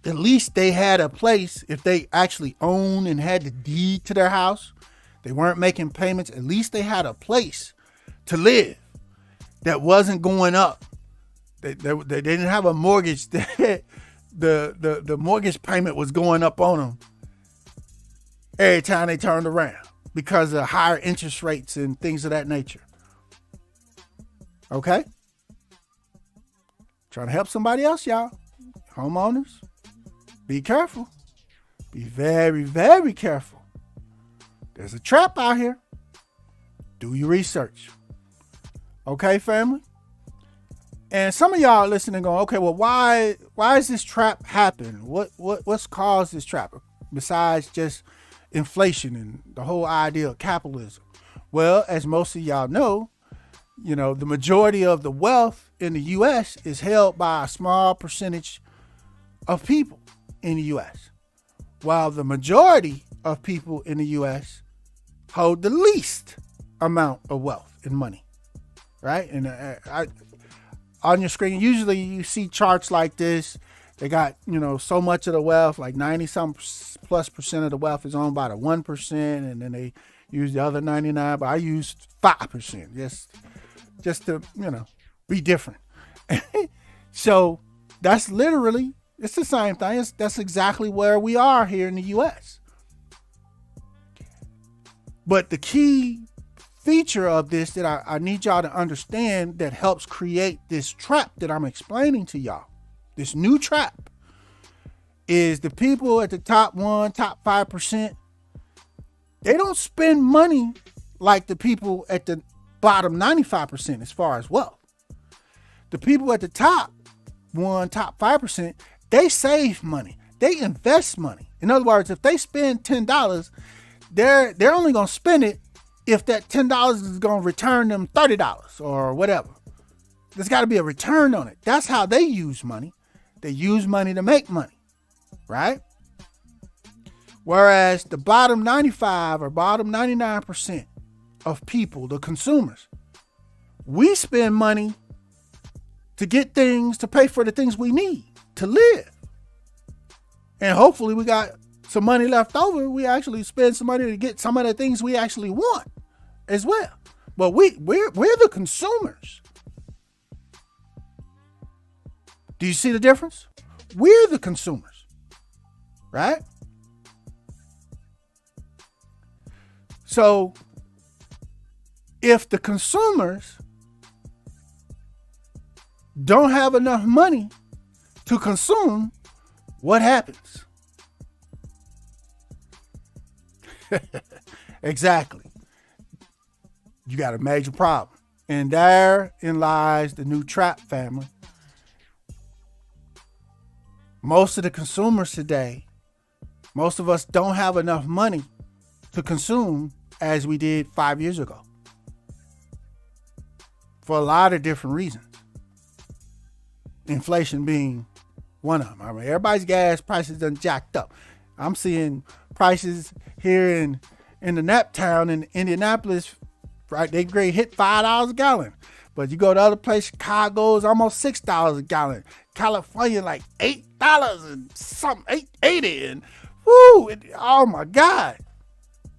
At least they had a place, if they actually owned and had the deed to their house, they weren't making payments, at least they had a place to live that wasn't going up. They didn't have a mortgage that the mortgage payment was going up on them every time they turned around because of higher interest rates and things of that nature. Okay? Trying to help somebody else, y'all. Homeowners, be careful. Be very, very careful. There's a trap out here. Do your research. Okay, family? And some of y'all are listening going, okay, well, why is this trap happening? What's caused this trap besides just inflation and the whole idea of capitalism? Well, as most of y'all know, the majority of the wealth in the U.S. is held by a small percentage of people. in the U.S., while the majority of people in the U.S. hold the least amount of wealth and money, right? And on your screen, usually you see charts like this. They got, so much of the wealth, like 90+ % of the wealth is owned by the 1%, and then they use the other 99, but I used 5%, just to, be different. So that's literally, it's the same thing. That's exactly where we are here in the U.S. But the key feature of this that I need y'all to understand that helps create this trap that I'm explaining to y'all, this new trap, is the people at the top 5%, they don't spend money like the people at the bottom 95% as far as wealth. The people at the top 5%, they save money. They invest money. In other words, if they spend $10, they're only going to spend it if that $10 is going to return them $30 or whatever. There's got to be a return on it. That's how they use money. They use money to make money, right? Whereas the bottom 95 or bottom 99% of people, the consumers, we spend money to get things, to pay for the things we need to live. And hopefully we got some money left over. We actually spend some money to get some of the things we actually want as well. But we're the consumers. Do you see the difference? We're the consumers, right? So if the consumers don't have enough money to consume, what happens? Exactly. You got a major problem. And therein lies the new trap, family. Most of the consumers today, most of us don't have enough money to consume as we did 5 years ago. For a lot of different reasons. Inflation being one of them. I mean, everybody's gas prices done jacked up. I'm seeing prices here in the Nap Town in Indianapolis, right? They grade hit $5 a gallon. But you go to other places, Chicago is almost $6 a gallon. California like $8 and something, $8.80, and whoo! Oh my God!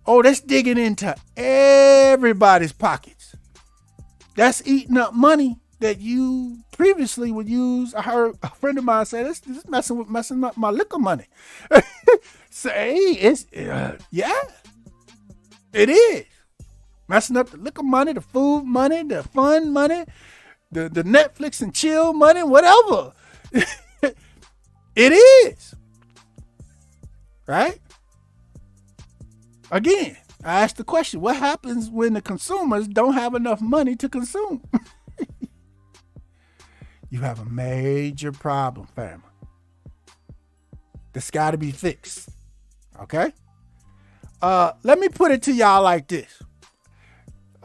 Oh, that's digging into everybody's pockets. That's eating up money that you previously would use. I heard a friend of mine say this is messing up my liquor money. Say it's yeah, it is messing up the liquor money, the food money, the fun money, the Netflix and chill money, whatever. It is. Right? Again, I asked the question, what happens when the consumers don't have enough money to consume? You have a major problem, family. That's got to be fixed. Okay? Let me put it to y'all like this.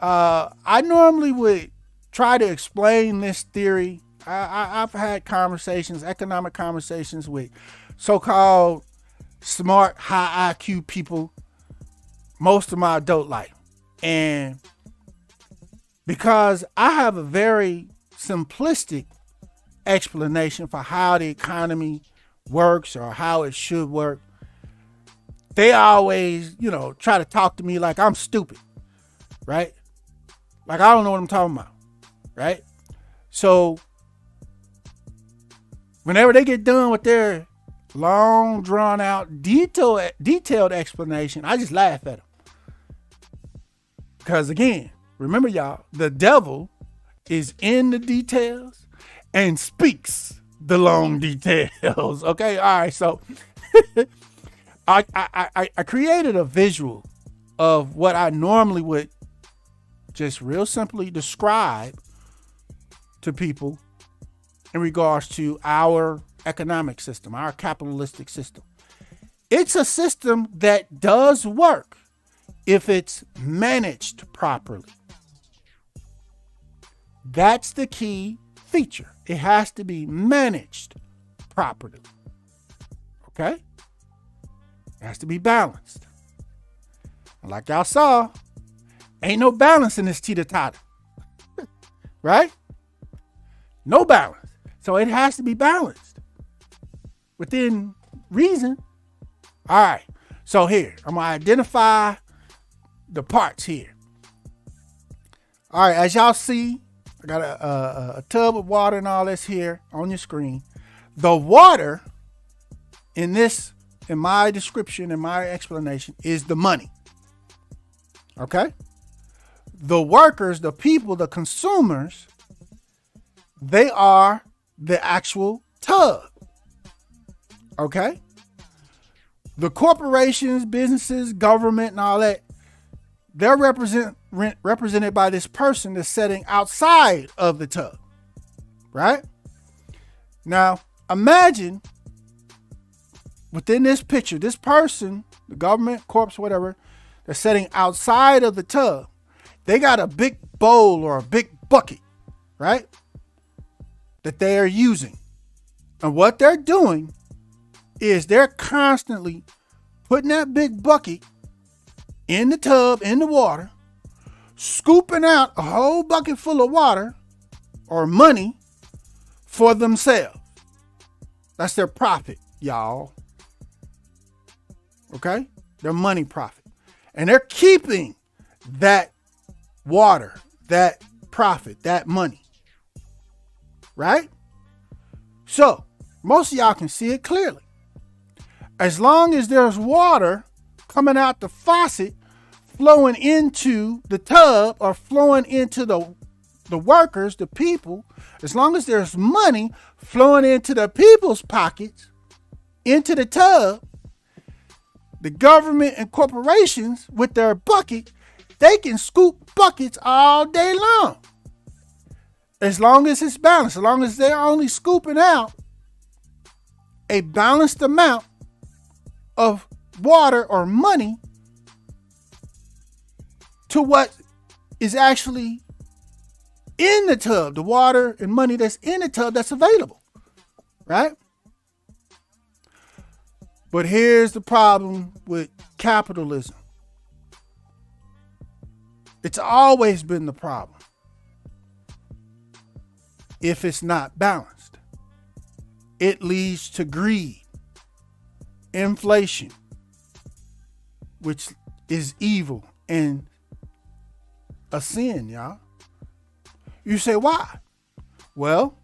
I normally would try to explain this theory. I've had economic conversations with so-called smart, high IQ people most of my adult life. And because I have a very simplistic explanation for how the economy works or how it should work, they always, try to talk to me like I'm stupid, right? Like I don't know what I'm talking about, right? So whenever they get done with their long, drawn out, detailed explanation, I just laugh at them. Because again, remember y'all, the devil is in the details and speaks the long details. Okay, all right. So I created a visual of what I normally would just real simply describe to people in regards to our economic system, our capitalistic system. It's a system that does work if it's managed properly. That's the key feature. It has to be managed properly. Okay? It has to be balanced. And like y'all saw, ain't no balance in this teeter-totter. Right? No balance. So it has to be balanced within reason. All right. So here, I'm going to identify the parts here. All right. As y'all see, I got a tub of water and all this here on your screen. The water in my description, in my explanation, is the money. Okay? The workers, the people, the consumers, they are the actual tub. Okay? The corporations, businesses, government, and all that, they're represented by this person that's sitting outside of the tub. Right? Now, imagine within this picture, this person, the government, corpse, whatever, that's sitting outside of the tub. They got a big bowl or a big bucket, right? That they are using. And what they're doing is they're constantly putting that big bucket in the tub, in the water, scooping out a whole bucket full of water or money for themselves. That's their profit, y'all. Okay? Their money profit. And they're keeping that water, that profit, that money. Right? So, most of y'all can see it clearly. As long as there's water coming out the faucet, flowing into the tub or flowing into the workers, the people, as long as there's money flowing into the people's pockets, into the tub, the government and corporations with their bucket, they can scoop buckets all day long. As long as it's balanced, as long as they're only scooping out a balanced amount of water or money to what is actually in the tub, the water and money that's in the tub that's available, right? But here's the problem with capitalism. It's always been the problem. If it's not balanced, it leads to greed, inflation, which is evil and a sin, y'all. You say, why? Well,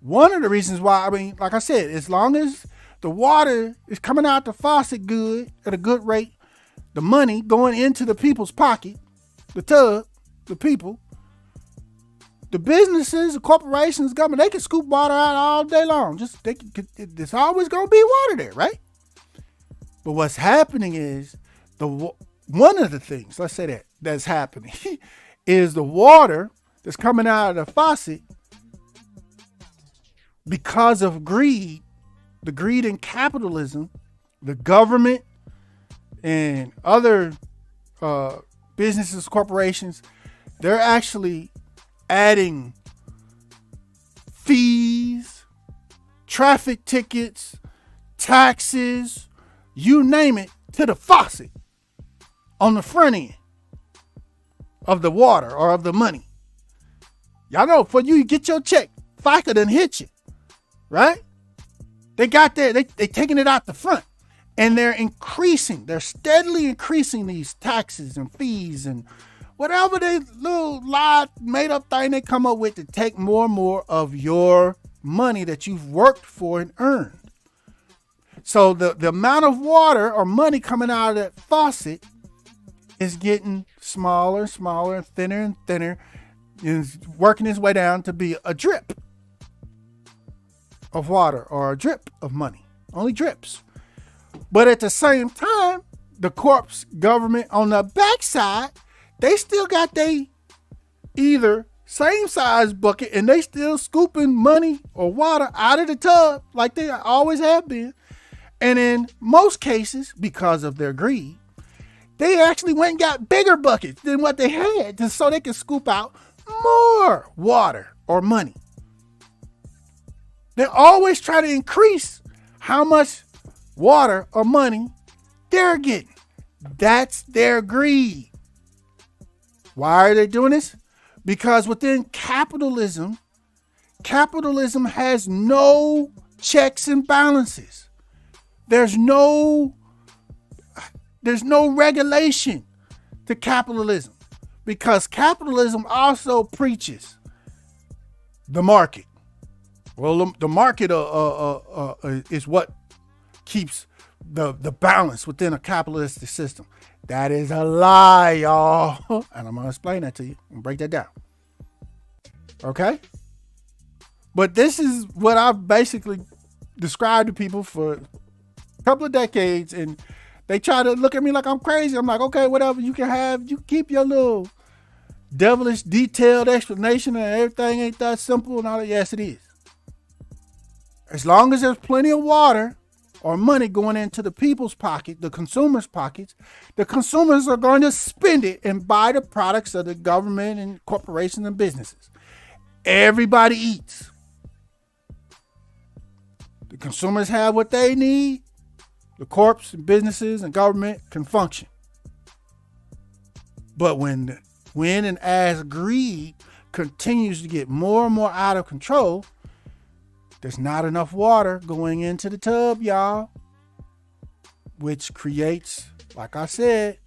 one of the reasons why, like I said, as long as the water is coming out the faucet good, at a good rate, the money going into the people's pocket, the tub, the people, the businesses, the corporations, government, they can scoop water out all day long. There's always going to be water there, right? But what's happening is one of the things, let's say that's happening is the water that's coming out of the faucet, because of greed, the greed in capitalism, the government and other businesses, corporations, they're actually adding fees, traffic tickets, taxes, you name it, to the faucet on the front end of the water or of the money. Y'all know, before you get your check, FICA done hit you, right? They got there, they taking it out the front, and they're steadily increasing these taxes and fees and whatever they little lie made up thing they come up with to take more and more of your money that you've worked for and earned. So the amount of water or money coming out of that faucet is getting smaller and smaller and thinner, is working its way down to be a drip of water or a drip of money. Only drips. But at the same time, the corpse government on the backside, they still got they either same size bucket and they still scooping money or water out of the tub like they always have been. And in most cases, because of their greed, they actually went and got bigger buckets than what they had just so they could scoop out more water or money. They always try to increase how much water or money, they're getting. That's their greed. Why are they doing this? Because within capitalism has no checks and balances. There's no regulation to capitalism, because capitalism also preaches the market. Well, the market is what keeps the balance within a capitalistic system. That is a lie, y'all. And I'm going to explain that to you and break that down. Okay? But this is what I've basically described to people for a couple of decades, and they try to look at me like I'm crazy. I'm like, okay, whatever you can have, you keep your little devilish detailed explanation and everything ain't that simple and all that. Yes, it is. As long as there's plenty of water or money going into the people's pocket, the consumers' pockets, the consumers are going to spend it and buy the products of the government and corporations and businesses. Everybody eats. The consumers have what they need. The corps and businesses and government can function. But when and as greed continues to get more and more out of control, there's not enough water going into the tub, y'all, which creates, like I said,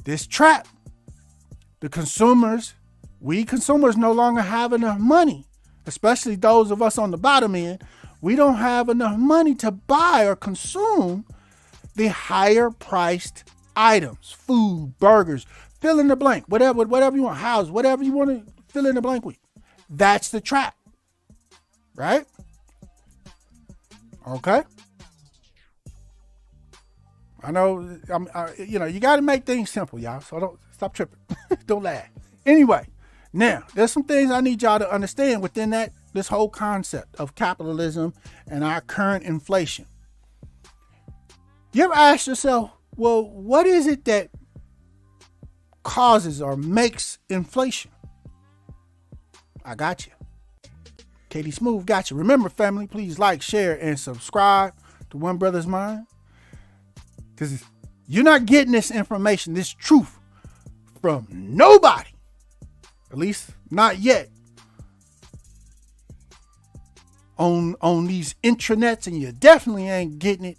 this trap. We consumers no longer have enough money, especially those of us on the bottom end. We don't have enough money to buy or consume the higher priced items, food, burgers, fill in the blank, whatever you want, house, whatever you want to fill in the blank with. That's the trap. Right? Okay. I know, you got to make things simple, y'all. So don't stop tripping. Don't laugh. Anyway, now there's some things I need y'all to understand within this whole concept of capitalism and our current inflation. You ever ask yourself, well, what is it that causes or makes inflation? I got you. Katie Smooth got you. Remember, family, please like, share, and subscribe to One Brothas Mind. Because you're not getting this information, this truth, from nobody. At least not yet. On these intranets, and you definitely ain't getting it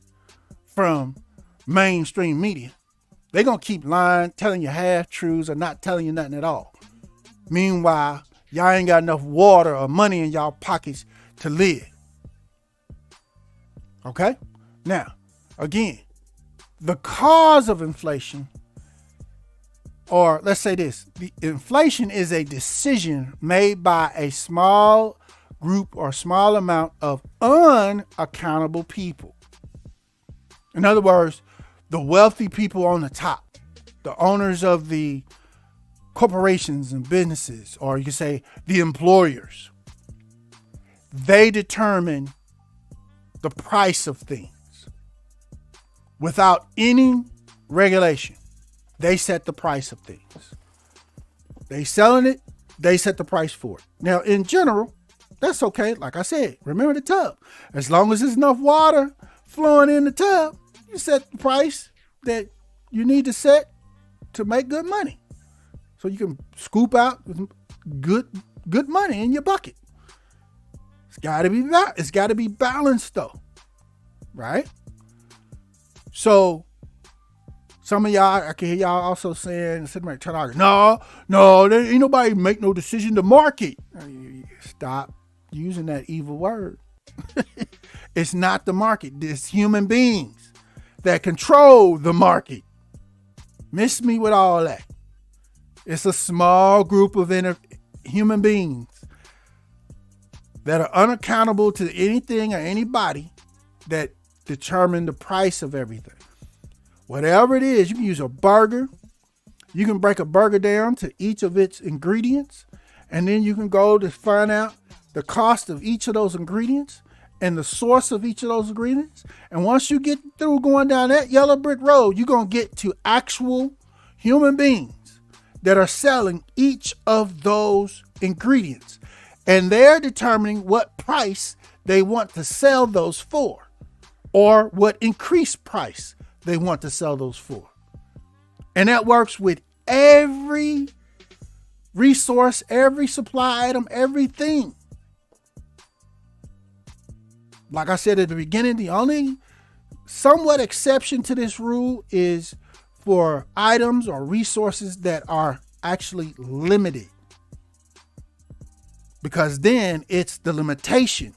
from mainstream media. They're going to keep lying, telling you half-truths, or not telling you nothing at all. Meanwhile, y'all ain't got enough water or money in y'all pockets to live. Okay? Now, again, the cause of inflation, or let's say this, the inflation is a decision made by a small group or small amount of unaccountable people. In other words, the wealthy people on the top, the owners of the corporations and businesses, or you could say the employers, they determine the price of things without any regulation. They set the price of things. They selling it, they set the price for it. Now, in general, that's okay. Like I said, remember the tub. As long as there's enough water flowing in the tub, you set the price that you need to set to make good money. So you can scoop out good money in your bucket. It's got to be balanced though, right? So some of y'all, I can hear y'all also saying, no, there ain't nobody make no decision to market. Stop using that evil word. It's not the market. It's human beings that control the market. Miss me with all that. It's a small group of human beings that are unaccountable to anything or anybody that determine the price of everything. Whatever it is, you can use a burger. You can break a burger down to each of its ingredients, and then you can go to find out the cost of each of those ingredients and the source of each of those ingredients. And once you get through going down that yellow brick road, you're going to get to actual human beings that are selling each of those ingredients. And they're determining what price they want to sell those for. or what increased price they want to sell those for. And that works with every resource, every supply item, everything. Like I said at the beginning, the only somewhat exception to this rule is for items or resources that are actually limited. Because then it's the limitation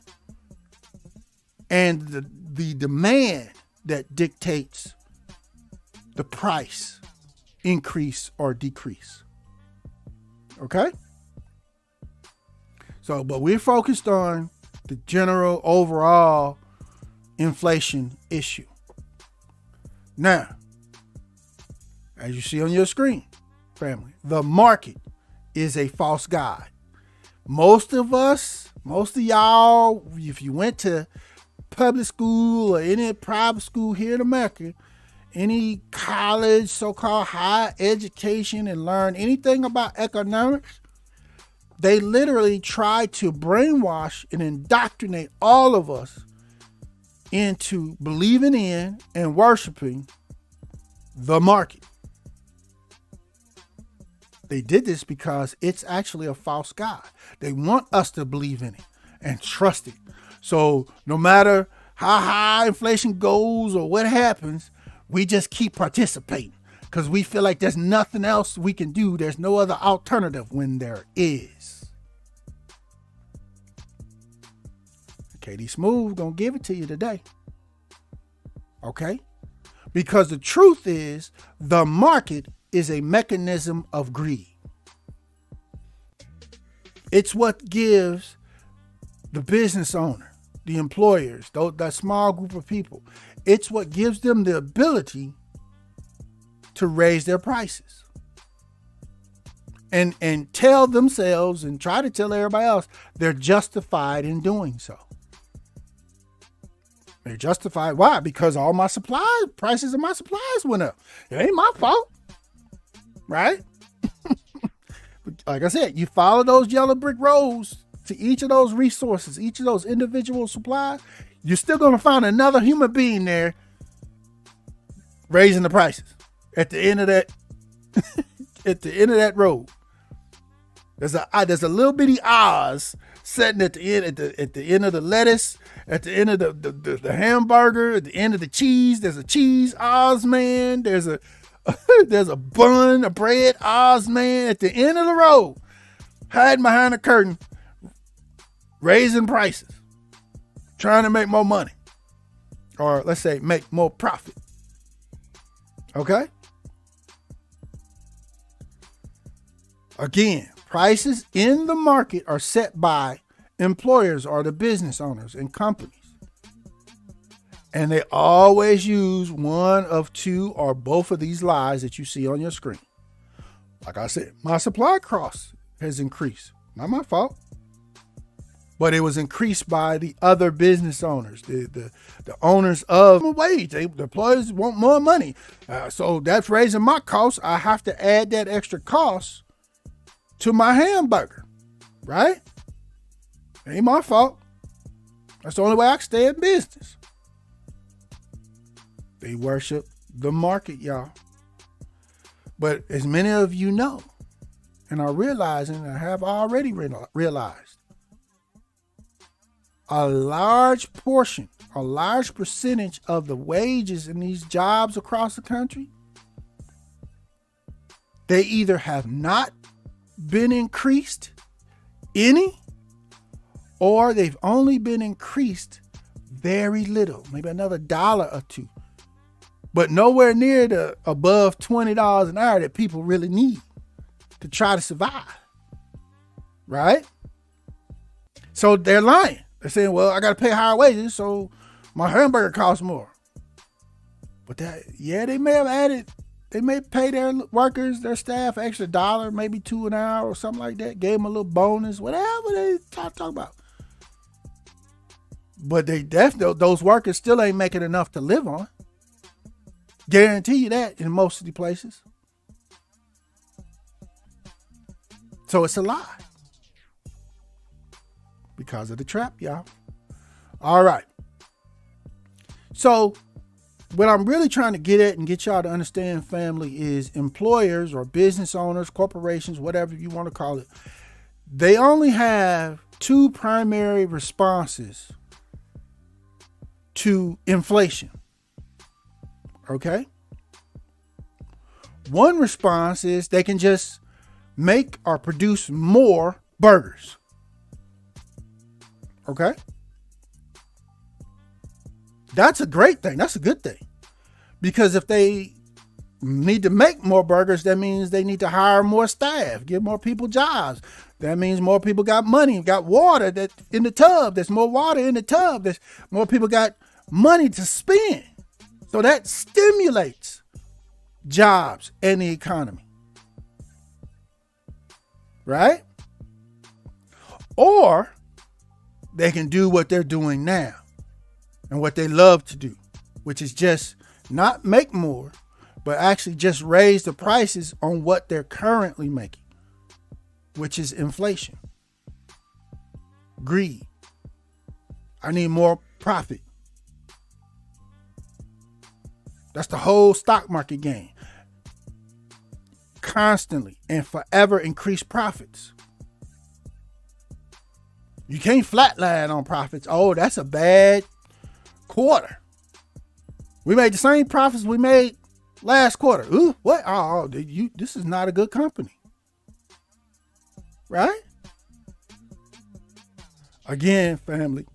and the demand that dictates the price increase or decrease. Okay? So, but we're focused on the general overall inflation issue. Now, as you see on your screen, family, the market is a false god. Most of y'all, if you went to public school or any private school here in America, any college, so-called higher education, and learn anything about economics, they literally try to brainwash and indoctrinate all of us into believing in and worshiping the market. They did this because it's actually a false god. They want us to believe in it and trust it. So no matter how high inflation goes or what happens, we just keep participating because we feel like there's nothing else we can do. There's no other alternative when there is. KD Smooth gonna give it to you today. Okay? Because the truth is, the market is a mechanism of greed. It's what gives the business owner, the employers, that small group of people, it's what gives them the ability to raise their prices and tell themselves and try to tell everybody else they're justified in doing so. They're justified. Why? Because all my prices of my supplies went up. It ain't my fault. Right? Like I said, you follow those yellow brick roads to each of those resources, each of those individual supplies, you're still going to find another human being there raising the prices at the end of that at the end of that road. There's a little bitty Oz sitting at the end of the lettuce, at the end of the hamburger, at the end of the cheese. There's a cheese Oz man. There's a bun, a bread Oz man at the end of the road, hiding behind a curtain, raising prices, trying to make more money, or let's say make more profit. Okay? Again, prices in the market are set by employers or the business owners and companies. And they always use one of two or both of these lies that you see on your screen. Like I said, my supply cost has increased. Not my fault. But it was increased by the other business owners, the owners of the wage. The employees want more money. So that's raising my costs. I have to add that extra cost to my hamburger, right? Ain't my fault. That's the only way I can stay in business. They worship the market, y'all. But as many of you know and are realizing, and have already realized, a large portion, a large percentage of the wages in these jobs across the country, they either have not been increased any, or they've only been increased very little, maybe another $1 or $2, but nowhere near the above $20 an hour that people really need to try to survive, right? So they're lying. They're saying, well, I got to pay higher wages, so my hamburger costs more. But they may have added, they may pay their workers, their staff, extra $1, maybe $2 an hour or something like that. Gave them a little bonus, whatever they talk about. But they definitely, those workers still ain't making enough to live on. Guarantee you that in most of the places. So it's a lie. Because of the trap, y'all. All right. So what I'm really trying to get at and get y'all to understand, family, is employers or business owners, corporations, whatever you want to call it, they only have two primary responses to inflation. Okay? One response is they can just make or produce more burgers. Okay? That's a great thing. That's a good thing. Because if they need to make more burgers, that means they need to hire more staff, give more people jobs. That means more people got money, got water that in the tub. There's more water in the tub. There's more people got money to spend. So that stimulates jobs and the economy. Right? Or they can do what they're doing now and what they love to do, which is just not make more, but actually just raise the prices on what they're currently making, which is inflation, greed. I need more profit. That's the whole stock market game. Constantly and forever increase profits. You can't flatline on profits. Oh, that's a bad quarter. We made the same profits we made last quarter. Ooh, what? Oh, this is not a good company. Right? Again, family,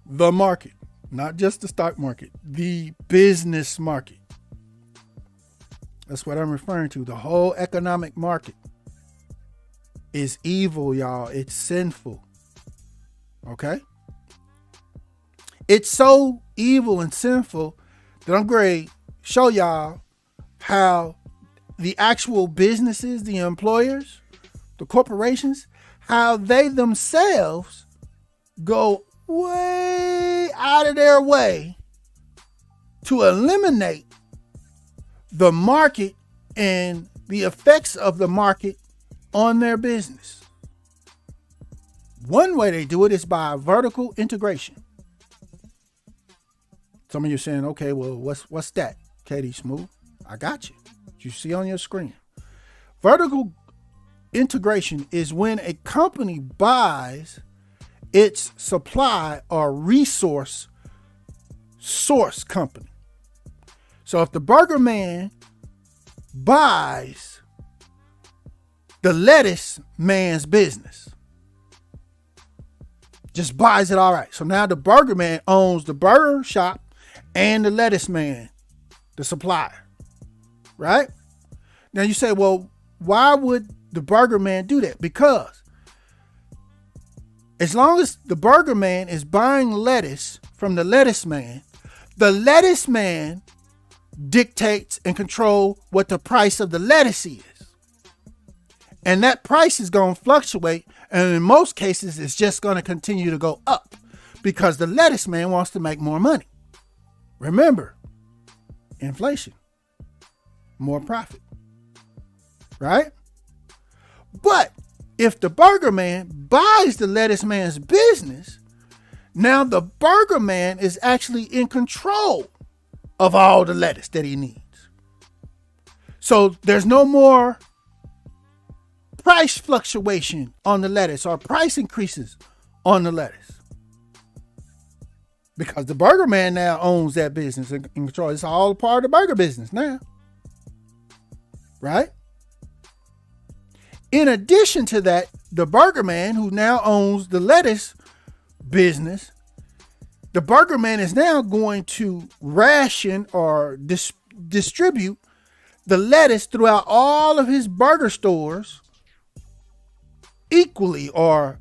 the market, not just the stock market, the business market. That's what I'm referring to. The whole economic market is evil, y'all. It's sinful. Okay? It's so evil and sinful that I'm going to show y'all how the actual businesses, the employers, the corporations, how they themselves go way out of their way to eliminate the market and the effects of the market on their business. One way they do it is by vertical integration. Some of you are saying, okay, well, what's that, KD Smooth? I got you. You see on your screen. Vertical integration is when a company buys its supply or resource source company. So if the burger man buys the lettuce man's business, just buys it outright. So now the burger man owns the burger shop and the lettuce man, the supplier, right? Now you say, well, why would the burger man do that? Because as long as the burger man is buying lettuce from the lettuce man dictates and control what the price of the lettuce is. And that price is going to fluctuate. And in most cases, it's just going to continue to go up because the lettuce man wants to make more money. Remember, inflation, more profit, right? But if the burger man buys the lettuce man's business, now the burger man is actually in control of all the lettuce that he needs. So there's no more price fluctuation on the lettuce or price increases on the lettuce. Because the burger man now owns that business and control. It's all a part of the burger business now. Right? In addition to that, the burger man who now owns the lettuce business, the burger man is now going to ration or distribute the lettuce throughout all of his burger stores equally or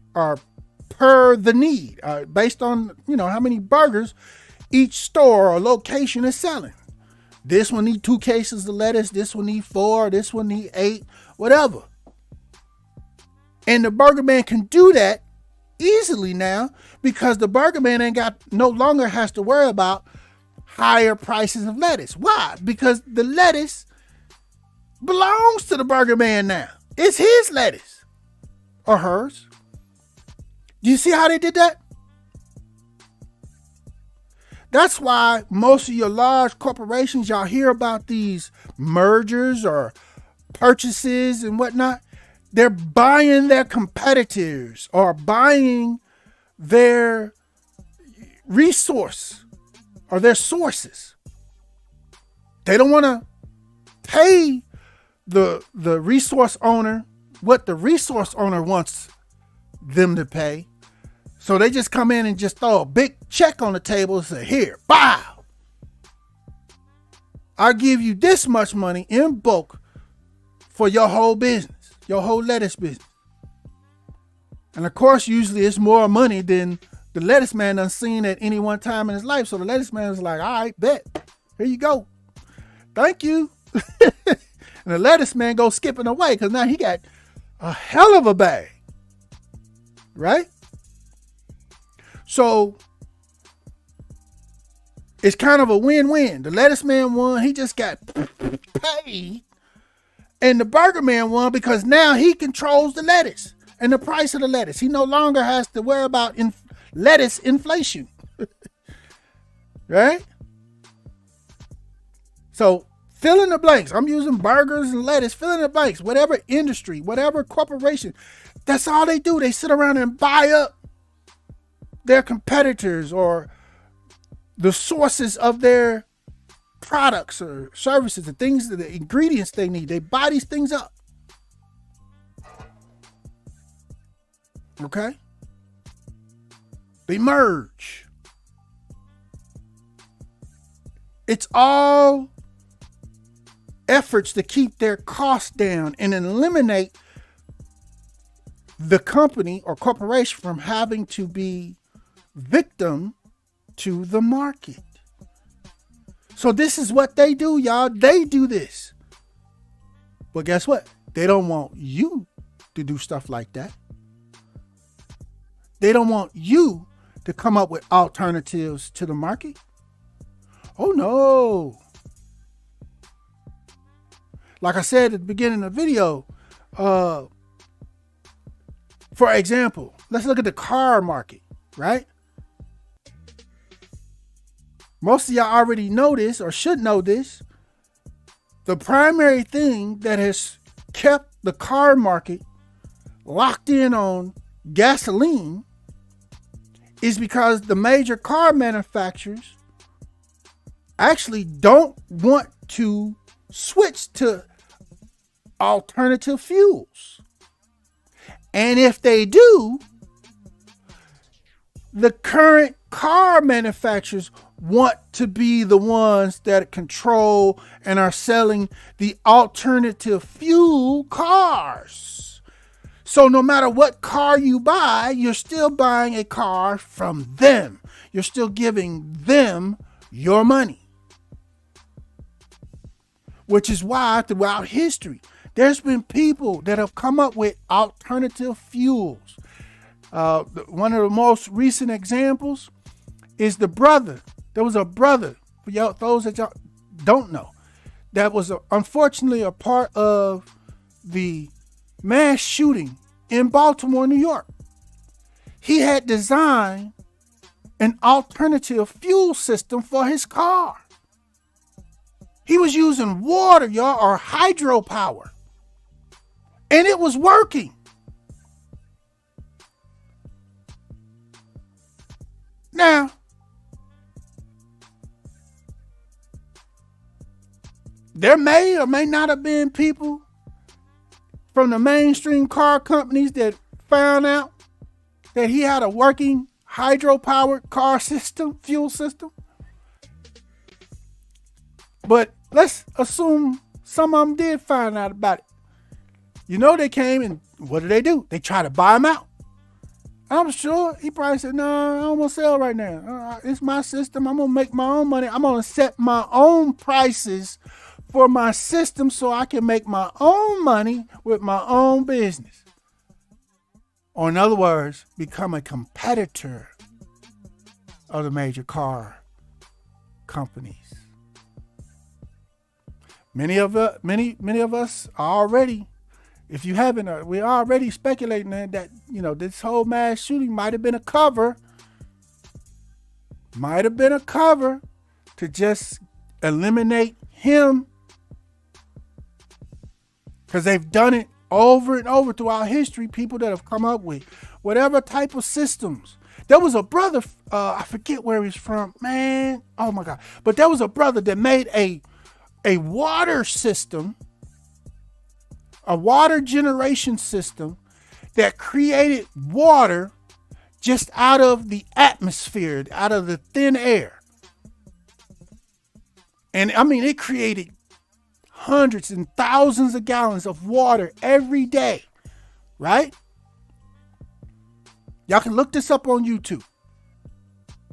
per the need, based on, how many burgers each store or location is selling. This one need 2 cases of lettuce. This one need 4. This one need 8, whatever. And the burger man can do that easily now because the burger man no longer has to worry about higher prices of lettuce. Why? Because the lettuce belongs to the burger man now. It's his lettuce or hers. Do you see how they did that? That's why most of your large corporations, y'all hear about these mergers or purchases and whatnot. They're buying their competitors or buying their resource or their sources. They don't want to pay the resource owner what the resource owner wants them to pay. So they just come in and just throw a big check on the table and say, here, bow. I'll give you this much money in bulk for your whole business, your whole lettuce business. And of course, usually it's more money than the lettuce man done seen at any one time in his life. So the lettuce man is like, all right, bet. Here you go. Thank you. And the lettuce man goes skipping away because now he got a hell of a bag. Right? So it's kind of a win-win. The lettuce man won. He just got paid. And the burger man won because now he controls the lettuce and the price of the lettuce. He no longer has to worry about lettuce inflation. Right? So fill in the blanks. I'm using burgers and lettuce. Fill in the blanks. Whatever industry, whatever corporation. That's all they do. They sit around and buy up their competitors or the sources of their products or services, the ingredients they need. They buy these things up. Okay? They merge. It's all efforts to keep their costs down and eliminate the company or corporation from having to be victim to the market. So this is what they do, y'all. They do this. But guess what? They don't want you to do stuff like that. They don't want you to come up with alternatives to the market. Oh no. Like I said at the beginning of the video, for example, let's look at the car market, right? Most of y'all already know this or should know this. The primary thing that has kept the car market locked in on gasoline is because the major car manufacturers actually don't want to switch to alternative fuels. And if they do, the current car manufacturers want to be the ones that control and are selling the alternative fuel cars. So no matter what car you buy, you're still buying a car from them. You're still giving them your money. Which is why throughout history, there's been people that have come up with alternative fuels. One of the most recent examples is the Brotha. There was a brother, for y'all, those that y'all don't know, that was unfortunately a part of the mass shooting in Baltimore, New York. He had designed an alternative fuel system for his car. He was using water, y'all, or hydropower. And it was working. Now, there may or may not have been people from the mainstream car companies that found out that he had a working hydro-powered car system, fuel system. But let's assume some of them did find out about it. You know, they came and what do? They try to buy him out. I'm sure he probably said, no, I don't want to sell right now. It's my system. I'm going to make my own money. I'm going to set my own prices for my system so I can make my own money with my own business. Or in other words, become a competitor of the major car companies. Many of us are already, if you haven't, we're already speculating that, you know, this whole mass shooting might have been a cover Might have been a cover to just eliminate him, because they've done it over and over throughout history. People that have come up with whatever type of systems. There was a brother, I forget where he's from, man. Oh my God. But there was a brother that made a water system, a water generation system that created water just out of the atmosphere, out of the thin air. And I mean, it created hundreds and thousands of gallons of water every day, right? Y'all can look this up on YouTube,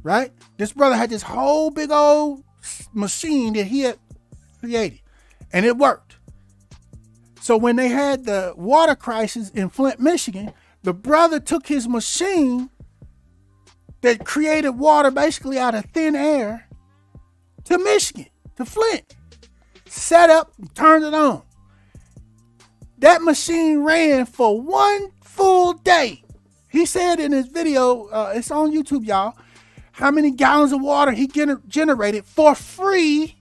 right? This brother had this whole big old machine that he had created, and it worked. So when they had the water crisis in Flint, Michigan, the brother took his machine that created water basically out of thin air to Michigan, to Flint, set up, turned it on. That machine ran for one full day. He said in his video, it's on YouTube, y'all, how many gallons of water he generated for free.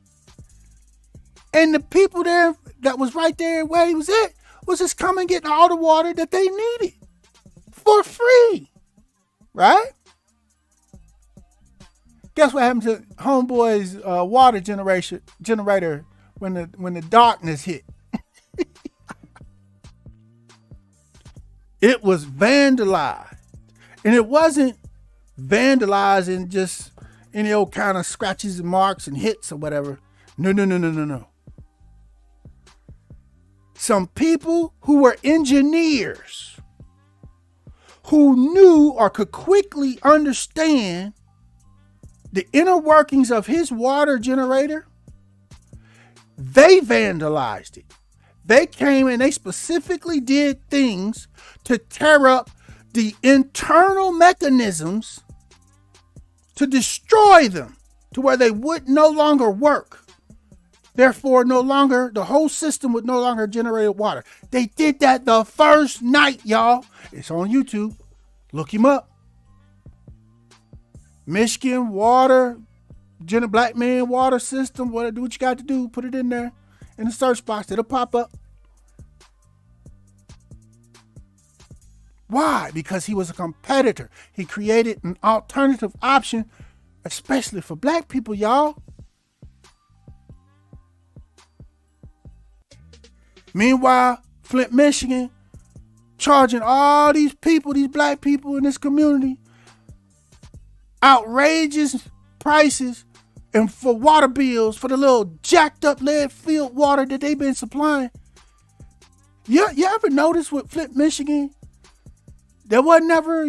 And the people there that was right there where he was at was just coming getting all the water that they needed for free, right? Guess what happened to homeboy's water generator when the darkness hit? It was vandalized. And it wasn't vandalized in just any old kind of scratches and marks and hits or whatever. No. Some people who were engineers, who knew or could quickly understand the inner workings of his water generator, they vandalized it. They came and they specifically did things to tear up the internal mechanisms to destroy them to where they would no longer work. Therefore, the whole system would no longer generate water. They did that the first night, y'all. It's on YouTube. Look him up. Michigan water, black man water system. Do what you got to do. Put it in there in the search box. It'll pop up. Why? Because he was a competitor. He created an alternative option, especially for black people, y'all. Meanwhile, Flint, Michigan, charging all these people, these black people in this community, outrageous prices and for water bills for the little jacked up lead-filled water that they've been supplying. You ever notice with Flint, Michigan, there was never,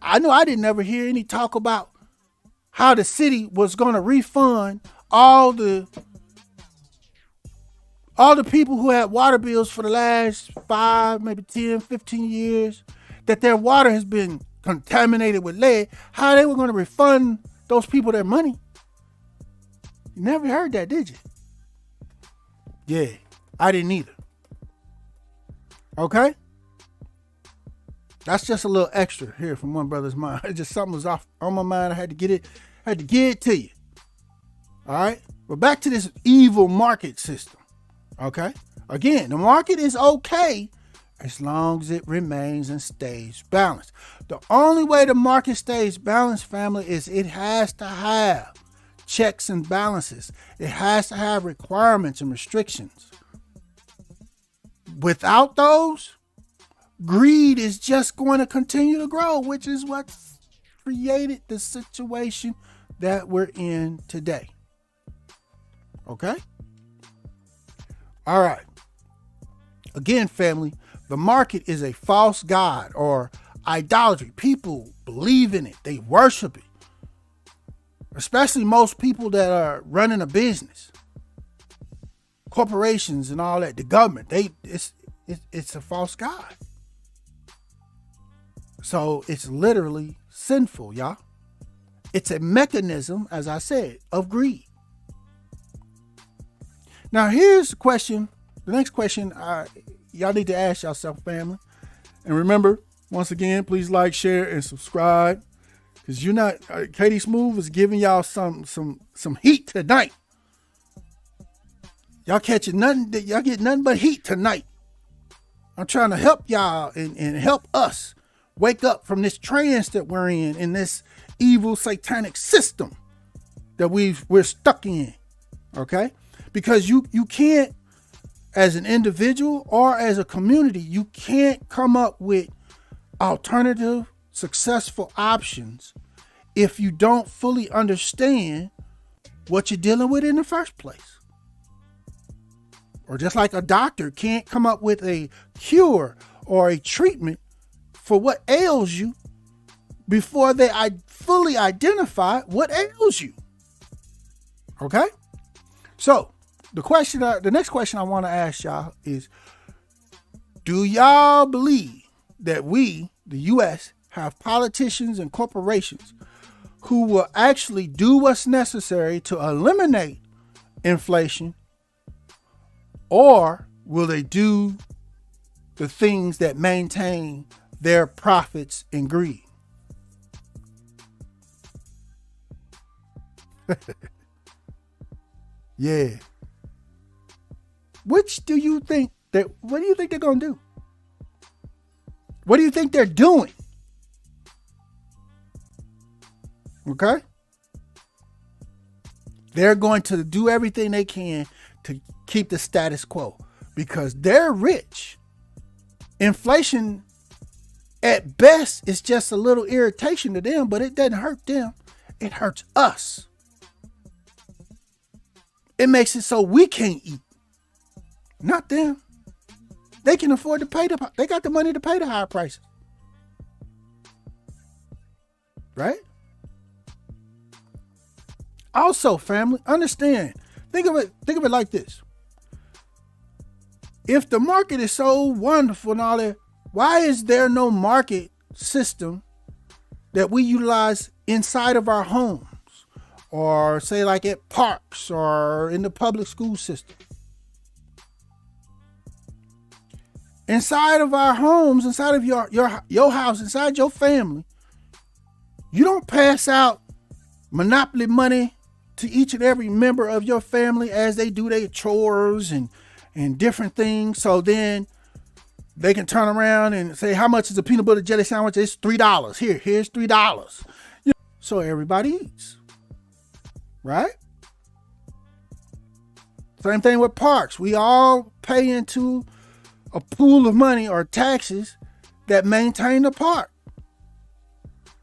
I know I didn't ever hear any talk about how the city was going to refund all the people who had water bills for the last 5, maybe 10, 15 years, that their water has been contaminated with lead, how they were going to refund those people their money. You never heard that, did you? Yeah, I didn't either. Okay? That's just a little extra here from One Brothas Mind. It just something was off on my mind. I had to get it to you. All right? But back to this evil market system. Okay? Again, the market is okay as long as it remains and stays balanced. The only way the market stays balanced, family, is it has to have checks and balances. It has to have requirements and restrictions. Without those, greed is just going to continue to grow, which is what's created the situation that we're in today. Okay? All right. Again, family, the market is a false god or idolatry. People believe in it. They worship it. Especially most people that are running a business. Corporations and all that. The government. It's a false god. So it's literally sinful, y'all. It's a mechanism, as I said, of greed. Now, here's the question. The next question y'all need to ask yourself, family. And remember, once again, please like, share, and subscribe. Because you're not, Katie Smooth is giving y'all some heat tonight. Y'all catching nothing, y'all get nothing but heat tonight. I'm trying to help y'all and help us wake up from this trance that we're in this evil satanic system that we're stuck in. Okay? Because you can't, as an individual or as a community, you can't come up with alternative successful options if you don't fully understand what you're dealing with in the first place. Or just like a doctor can't come up with a cure or a treatment for what ails you before they fully identify what ails you. Okay? So the next question I want to ask y'all is, do y'all believe that we, the U.S., have politicians and corporations who will actually do what's necessary to eliminate inflation, or will they do the things that maintain their profits and greed? Yeah. What do you think they're going to do? What do you think they're doing? Okay? They're going to do everything they can to keep the status quo because they're rich. Inflation at best is just a little irritation to them, but it doesn't hurt them. It hurts us. It makes it so we can't eat. Not them. They can afford to pay they got the money to pay the higher prices. Right? Also, family, understand. Think of it like this. If the market is so wonderful and all that, why is there no market system that we utilize inside of our homes, or say like at parks or in the public school system? Inside of our homes, inside of your house, inside your family, you don't pass out monopoly money to each and every member of your family as they do their chores and different things. So then they can turn around and say, how much is a peanut butter jelly sandwich? It's $3. Here's $3. So everybody eats. Right? Same thing with parks. We all pay into a pool of money or taxes that maintain the park.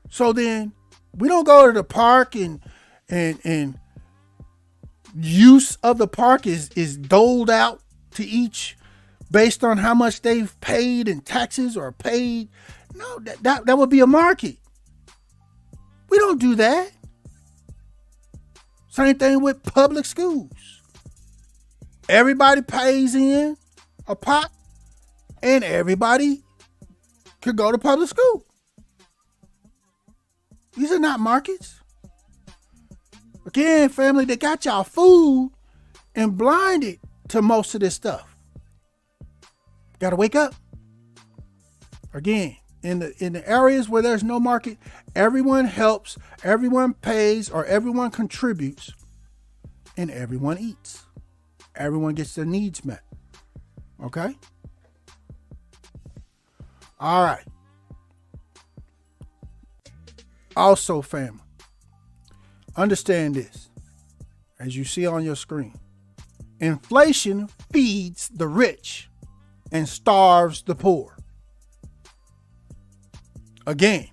So then we don't go to the park and use of the park is doled out to each based on how much they've paid in taxes or paid. No, that would be a market. We don't do that. Same thing with public schools. Everybody pays in a pot and everybody could go to public school. These are not markets. Again, family, they got y'all food and blinded to most of this stuff. Gotta wake up. Again, in the areas where there's no market, everyone helps, everyone pays, or everyone contributes, and everyone eats. Everyone gets their needs met. Okay? All right. Also, family, understand this. As you see on your screen, inflation feeds the rich and starves the poor. Again,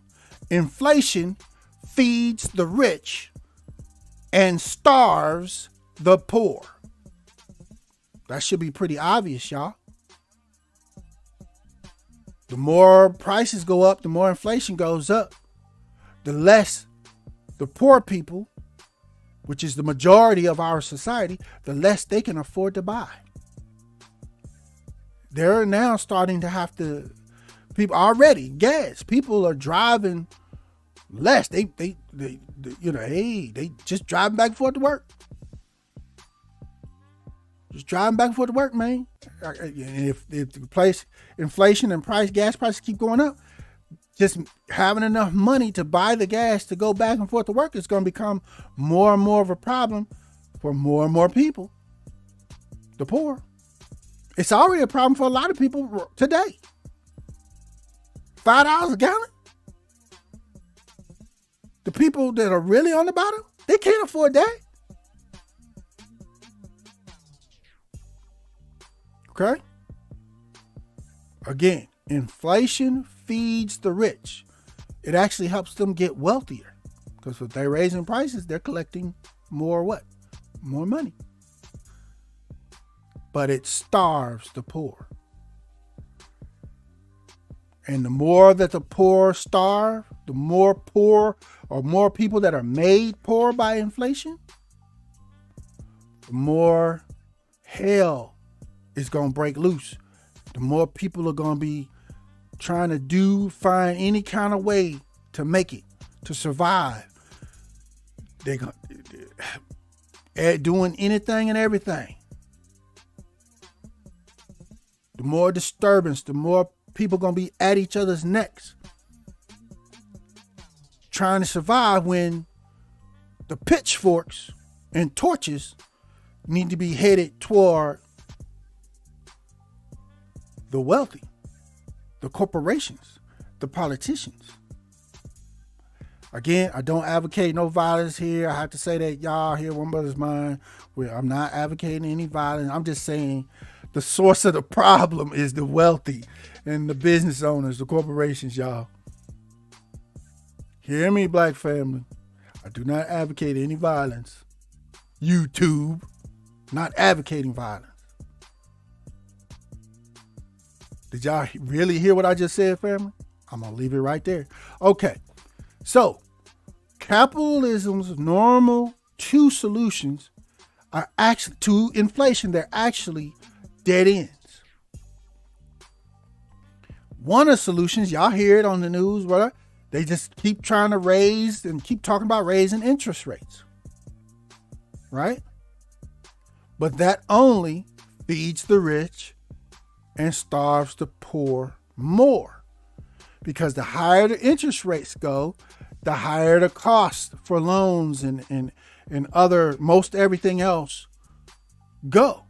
inflation feeds the rich and starves the poor. That should be pretty obvious, y'all. The more prices go up, the more inflation goes up, the less the poor people, which is the majority of our society, the less they can afford to buy. They're now starting to have to, people already, gas, people are driving less. They just driving back and forth to work. Just driving back and forth to work, man. And if the inflation and gas prices keep going up, just having enough money to buy the gas to go back and forth to work is going to become more and more of a problem for more and more people. The poor. It's already a problem for a lot of people today. $5 a gallon. The people that are really on the bottom, they can't afford that. Okay? Again, inflation feeds the rich. It actually helps them get wealthier. Because if they're raising prices, they're collecting more what? More money. But it starves the poor. And the more that the poor starve, the more poor or more people that are made poor by inflation, the more hell is going to break loose. The more people are going to be trying to find any kind of way to make it, to survive. They're doing anything and everything. The more disturbance, the more people going to be at each other's necks trying to survive, when the pitchforks and torches need to be headed toward the wealthy, the corporations, the politicians. Again, I don't advocate no violence here. I have to say that, y'all here, One Brothas Mind, where I'm not advocating any violence. I'm just saying the source of the problem is the wealthy and the business owners, the corporations, y'all. Hear me, black family. I do not advocate any violence. YouTube, not advocating violence. Did y'all really hear what I just said, family? I'm going to leave it right there. Okay. So, capitalism's normal two solutions are actually, to inflation, they're actually dead ends. One of the solutions, y'all hear it on the news, brother. They just keep trying to raise and keep talking about raising interest rates. Right? But that only feeds the rich and starves the poor more. Because the higher the interest rates go, the higher the cost for loans and other, most everything else go.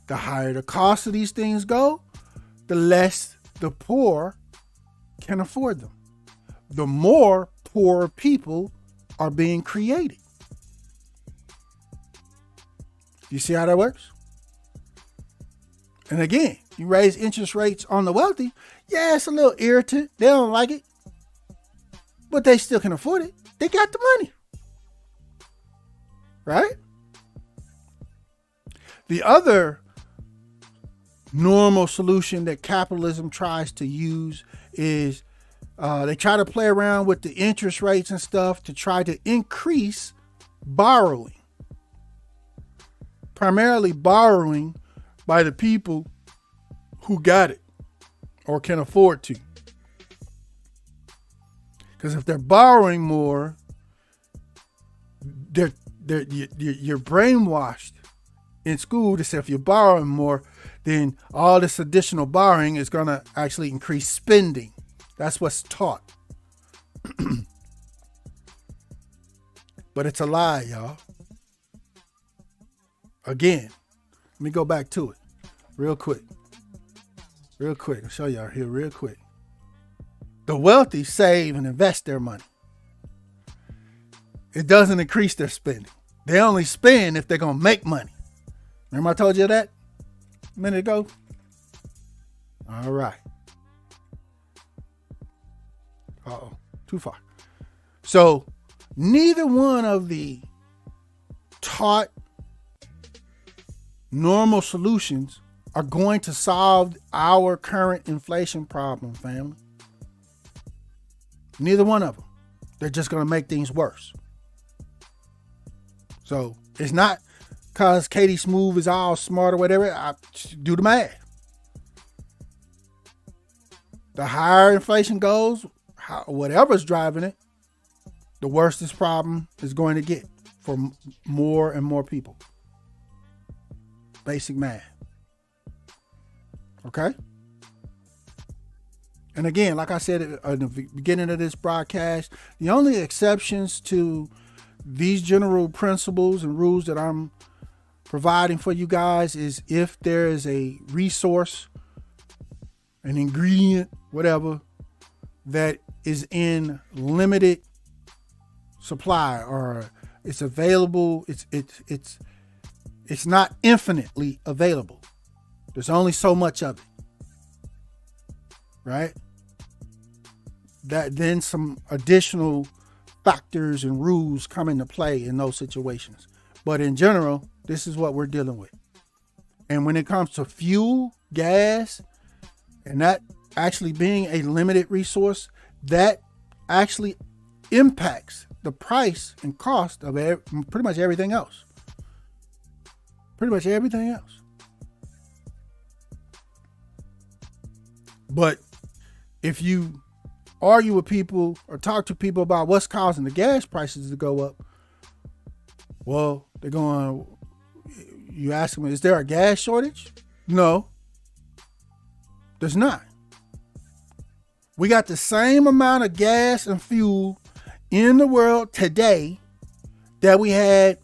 The higher the cost of these things go, the less the poor can afford them. The more poor people are being created. You see how that works? And again, you raise interest rates on the wealthy. Yeah, it's a little irritant. They don't like it. But they still can afford it. They got the money. Right? The other normal solution that capitalism tries to use is they try to play around with the interest rates and stuff to try to increase borrowing. Primarily borrowing by the people who got it or can afford to. Because if they're borrowing more, you're brainwashed in school to say if you're borrowing more, then all this additional borrowing is going to actually increase spending. That's what's taught. But it's a lie, y'all. Again, let me go back to it real quick. I'll show y'all here real quick. The wealthy save and invest their money. It doesn't increase their spending. They only spend if they're going to make money. Remember I told you that a minute ago? All right. Uh-oh, too far. So neither one of the taught normal solutions are going to solve our current inflation problem, family. Neither one of them. They're just going to make things worse. So it's not because Katie Smooth is all smart or whatever. I do the math. The higher inflation goes, whatever's driving it, the worse this problem is going to get for more and more people. Basic math. Okay? And again, like I said at the beginning of this broadcast, the only exceptions to these general principles and rules that I'm providing for you guys is if there is a resource, an ingredient, whatever, that is in limited supply, or it's available, it's not infinitely available. There's only so much of it. Right? That then some additional factors and rules come into play in those situations. But in general, this is what we're dealing with. And when it comes to fuel, gas, and that actually being a limited resource, that actually impacts the price and cost of pretty much everything else. Pretty much everything else. But if you argue with people or talk to people about what's causing the gas prices to go up, well, they're going, you ask them, is there a gas shortage? No, there's not. We got the same amount of gas and fuel in the world today that we had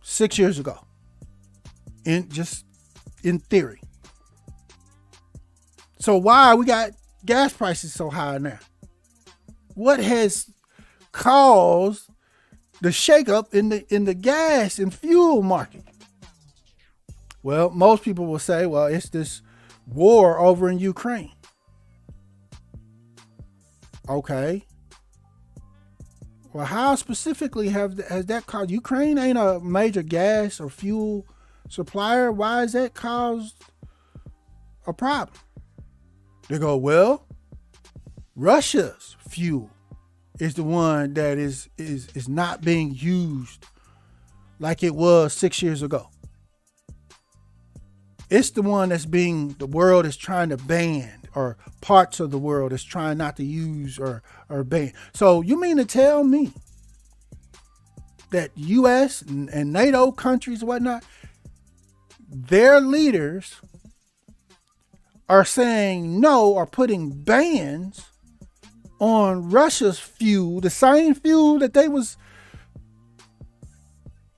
6 years ago. In theory. So why we got gas prices so high now? What has caused the shakeup in the gas and fuel market? Well, most people will say, well, it's this war over in Ukraine. Okay. Well, how specifically has that caused? Ukraine ain't a major gas or fuel supplier. Why has that caused a problem? They go, well, Russia's fuel is the one that is not being used like it was 6 years ago. It's the one the world is trying to ban, or parts of the world is trying not to use or ban. So you mean to tell me that U.S. and NATO countries and whatnot, their leaders are saying no, or putting bans on Russia's fuel, the same fuel that they was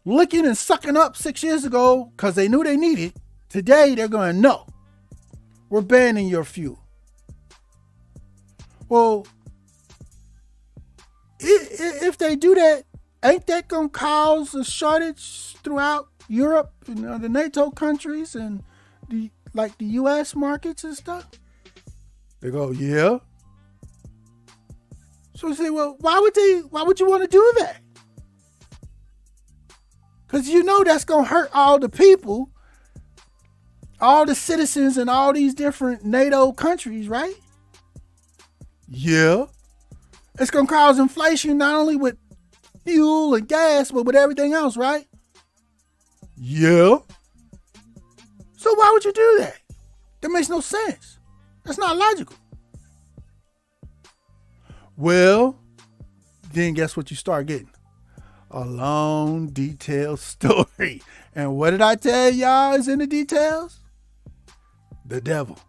licking and sucking up 6 years ago because they knew they needed. Today they're going, no, we're banning your fuel. Well, if they do that, ain't that going to cause a shortage throughout Europe and the NATO countries and the U.S. markets and stuff? They go, yeah. So I say, well, why would you want to do that? Because you know that's going to hurt all the people, all the citizens in all these different NATO countries, right? Yeah. It's going to cause inflation not only with fuel and gas, but with everything else, right? Yeah. So why would you do that? That makes no sense. That's not logical. Well, then guess what you start getting? A long, detailed story. And what did I tell y'all is in the details? The devil.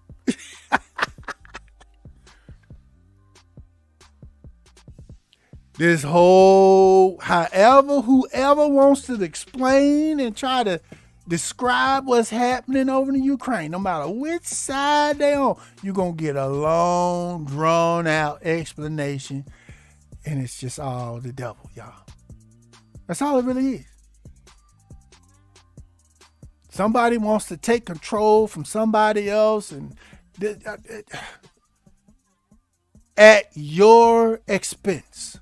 This whole, whoever wants to explain and try to describe what's happening over in Ukraine, no matter which side they on, you're going to get a long, drawn-out explanation, and it's just all the devil, y'all. That's all it really is. Somebody wants to take control from somebody else, and at your expense,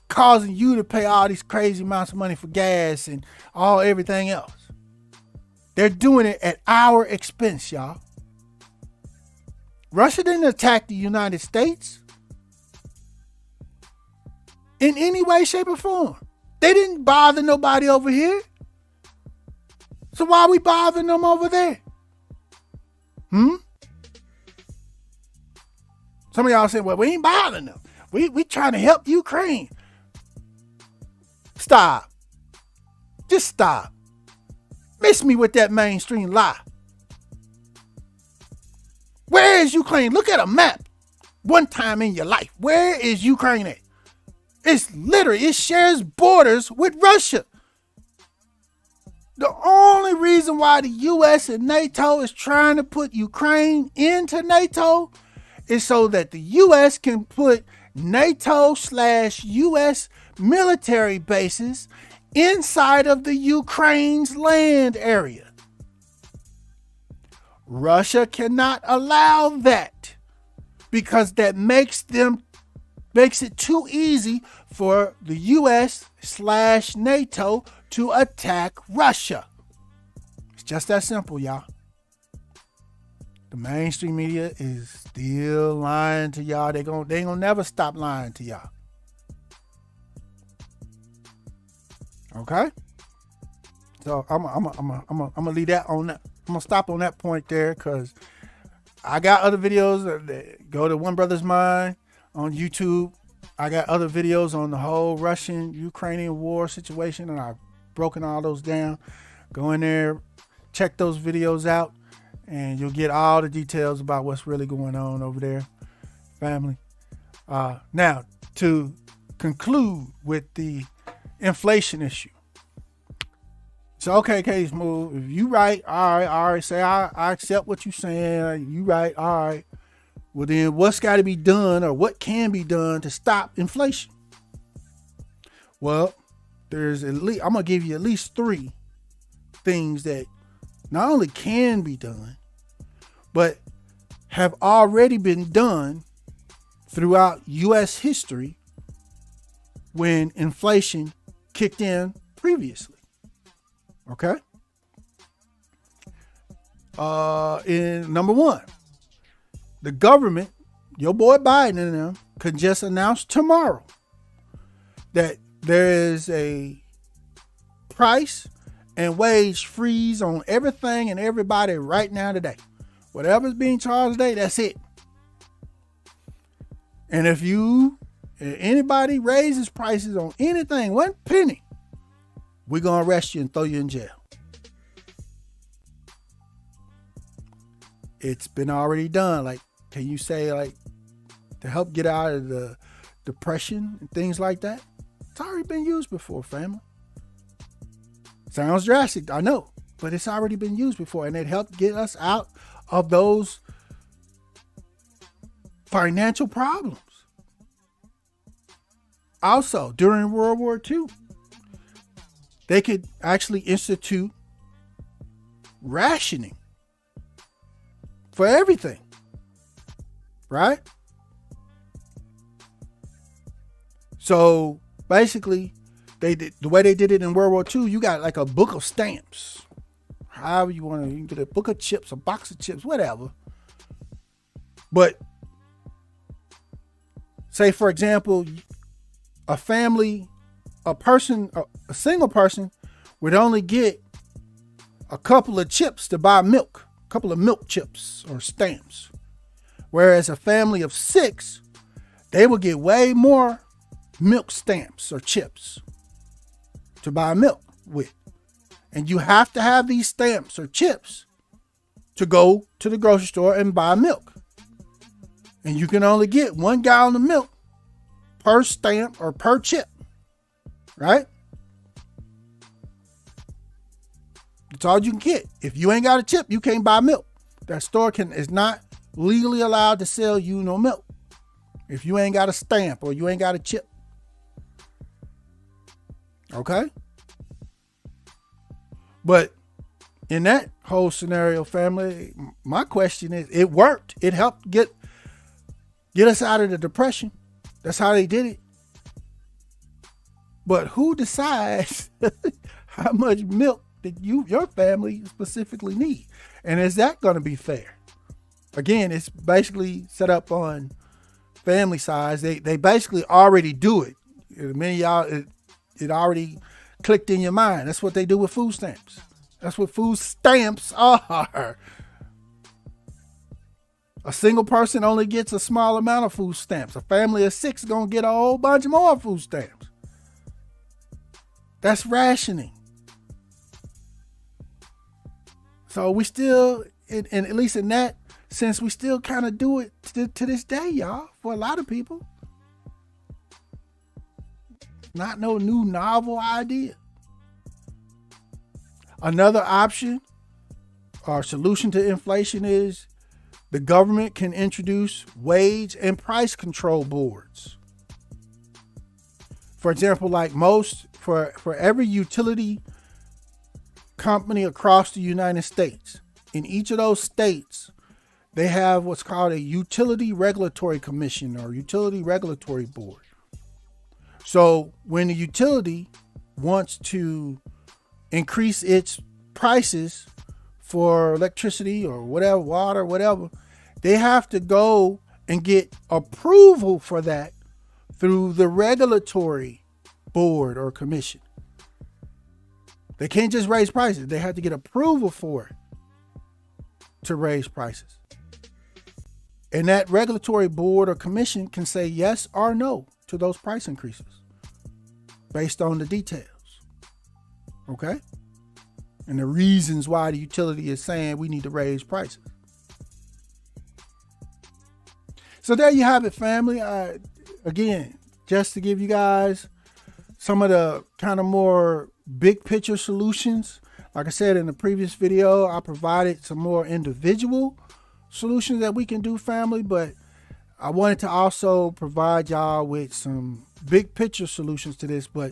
causing you to pay all these crazy amounts of money for gas and everything else. They're doing it at our expense, y'all. Russia didn't attack the United States in any way, shape, or form. They didn't bother nobody over here. So why are we bothering them over there? Some of y'all say, well, we ain't bothering them. We trying to help Ukraine. Stop. Just stop. Miss me with that mainstream lie. Where is Ukraine? Look at a map one time in your life. Where is Ukraine at? It's literally, it shares borders with Russia. The only reason why the U.S. and NATO is trying to put Ukraine into NATO is so that the U.S. can put NATO/U.S. military bases inside of the Ukraine's land area. Russia cannot allow that because that makes it too easy for the U.S./NATO to attack Russia. It's just that simple, y'all. The mainstream media is still lying to y'all. They ain't gonna never stop lying to y'all. Okay? So I'm gonna leave that on that. I'm gonna stop on that point there because I got other videos. Go to One Brothas Mind on YouTube. I got other videos on the whole Russian-Ukrainian war situation, and I've broken all those down. Go in there, check those videos out, and you'll get all the details about what's really going on over there, family. Now, to conclude with the inflation issue. So, okay, Case Move, if you right, all right, say I accept what you're saying. You right, all right. Well, then what's got to be done or what can be done to stop inflation? Well, there's at least, I'm going to give you at least 3 things that not only can be done, but have already been done throughout U.S. history when inflation kicked in previously. Okay? In number 1, the government, your boy Biden and them, could just announce tomorrow that there is a price and wage freeze on everything and everybody right now today. Whatever's being charged today, that's it. And if anybody raises prices on anything, 1 penny, we're going to arrest you and throw you in jail. It's been already done. Like, can you say, like, to help get out of the depression and things like that? It's already been used before, family. Sounds drastic, I know, but it's already been used before, and it helped get us out of those financial problems. Also, during World War II, they could actually institute rationing for everything, right? So basically, they did the way they did it in World War II. You got like a book of stamps, however you want to. You can get a book of chips, a box of chips, whatever. But say, for example, a family, a single person would only get a couple of chips to buy milk, a couple of milk chips or stamps. Whereas a family of 6, they would get way more milk stamps or chips to buy milk with. And you have to have these stamps or chips to go to the grocery store and buy milk. And you can only get 1 gallon of milk per stamp or per chip, right? That's all you can get. If you ain't got a chip, you can't buy milk. That store is not legally allowed to sell you no milk if you ain't got a stamp or you ain't got a chip. Okay? But in that whole scenario, family, my question is, it worked. It helped get us out of the depression. That's how they did it. But who decides how much milk that your family specifically need? And is that going to be fair? Again, it's basically set up on family size. They basically already do it. Many of y'all, it already clicked in your mind. That's what they do with food stamps. That's what food stamps are. A single person only gets a small amount of food stamps. A family of 6 is going to get a whole bunch more food stamps. That's rationing. So we still, and at least in that since we still kind of do it to this day, y'all, for a lot of people. Not no new novel idea. Another option or solution to inflation is the government can introduce wage and price control boards. For example, like for every utility company across the United States, in each of those states, they have what's called a utility regulatory commission or utility regulatory board. So when the utility wants to increase its prices for electricity or whatever, water, whatever, they have to go and get approval for that through the regulatory board or commission. They can't just raise prices. They have to get approval for it to raise prices. And that regulatory board or commission can say yes or no to those price increases based on the details. Okay? And the reasons why the utility is saying we need to raise prices. So there you have it, family. Again, just to give you guys some of the kind of more big picture solutions. Like I said in the previous video, I provided some more individual solutions that we can do, family, but I wanted to also provide y'all with some big picture solutions to this. But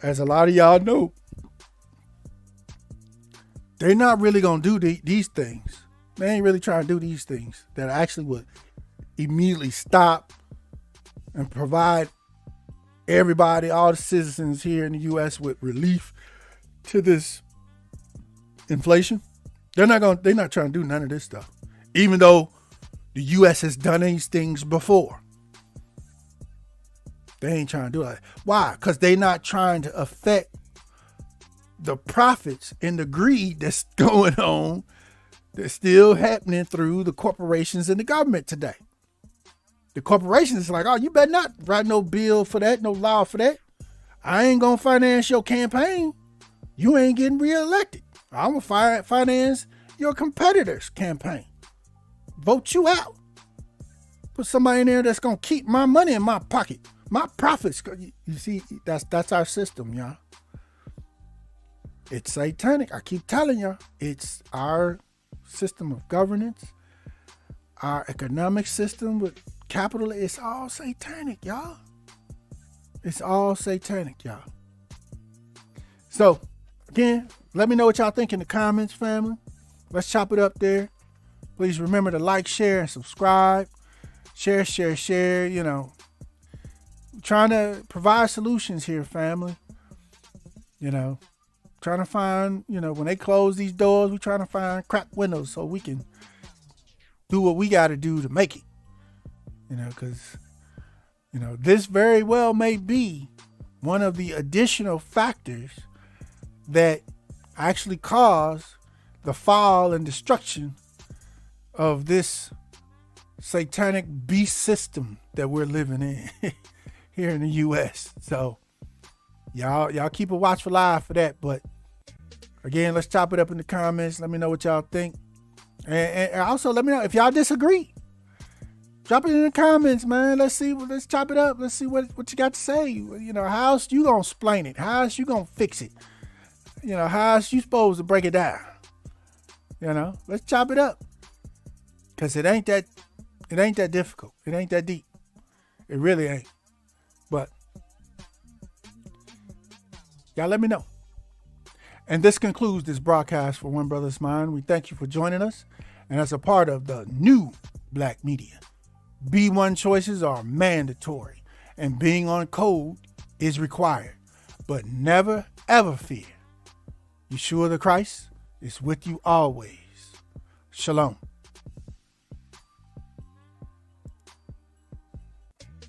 as a lot of y'all know, they're not really going to do these things. They ain't really trying to do these things that actually would immediately stop and provide everybody, all the citizens here in the U.S. with relief to this inflation. They're not trying to do none of this stuff, even though the U.S. has done these things before. They ain't trying to do that. Why? Because they're not trying to affect the profits and the greed that's going on, that's still happening through the corporations and the government today. The corporations is like, oh, you better not write no bill for that, no law for that. I ain't going to finance your campaign. You ain't getting reelected. I'm going to finance your competitor's campaign. Vote you out. Put somebody in there that's going to keep my money in my pocket. My profits. You see, that's our system, y'all. It's satanic. I keep telling y'all. It's our system of governance, our economic system with capital. It's all satanic, y'all. It's all satanic, y'all. So, again, let me know what y'all think in the comments, family. Let's chop it up there. Please remember to like, share, and subscribe. Share. You know, trying to provide solutions here, family. You know, trying to find, you know, when they close these doors, we're trying to find cracked windows so we can do what we got to do to make it. You know, because, you know, this very well may be one of the additional factors that actually cause the fall and destruction of this satanic beast system that we're living in here in the U.S. So y'all keep a watchful eye for that. But again, let's chop it up in the comments. Let me know what y'all think. And also let me know if y'all disagree. Drop it in the comments, man. Let's chop it up. Let's see what you got to say. You know, how else you gonna explain it? How else you gonna fix it? You know, how else you supposed to break it down? You know, let's chop it up. Cause it ain't that difficult. It ain't that deep. It really ain't. But y'all let me know. And this concludes this broadcast for One Brothas Mind. We thank you for joining us. And as a part of the new Black media, B1 choices are mandatory and being on code is required. But never, ever fear. Yeshua the Christ is with you always. Shalom.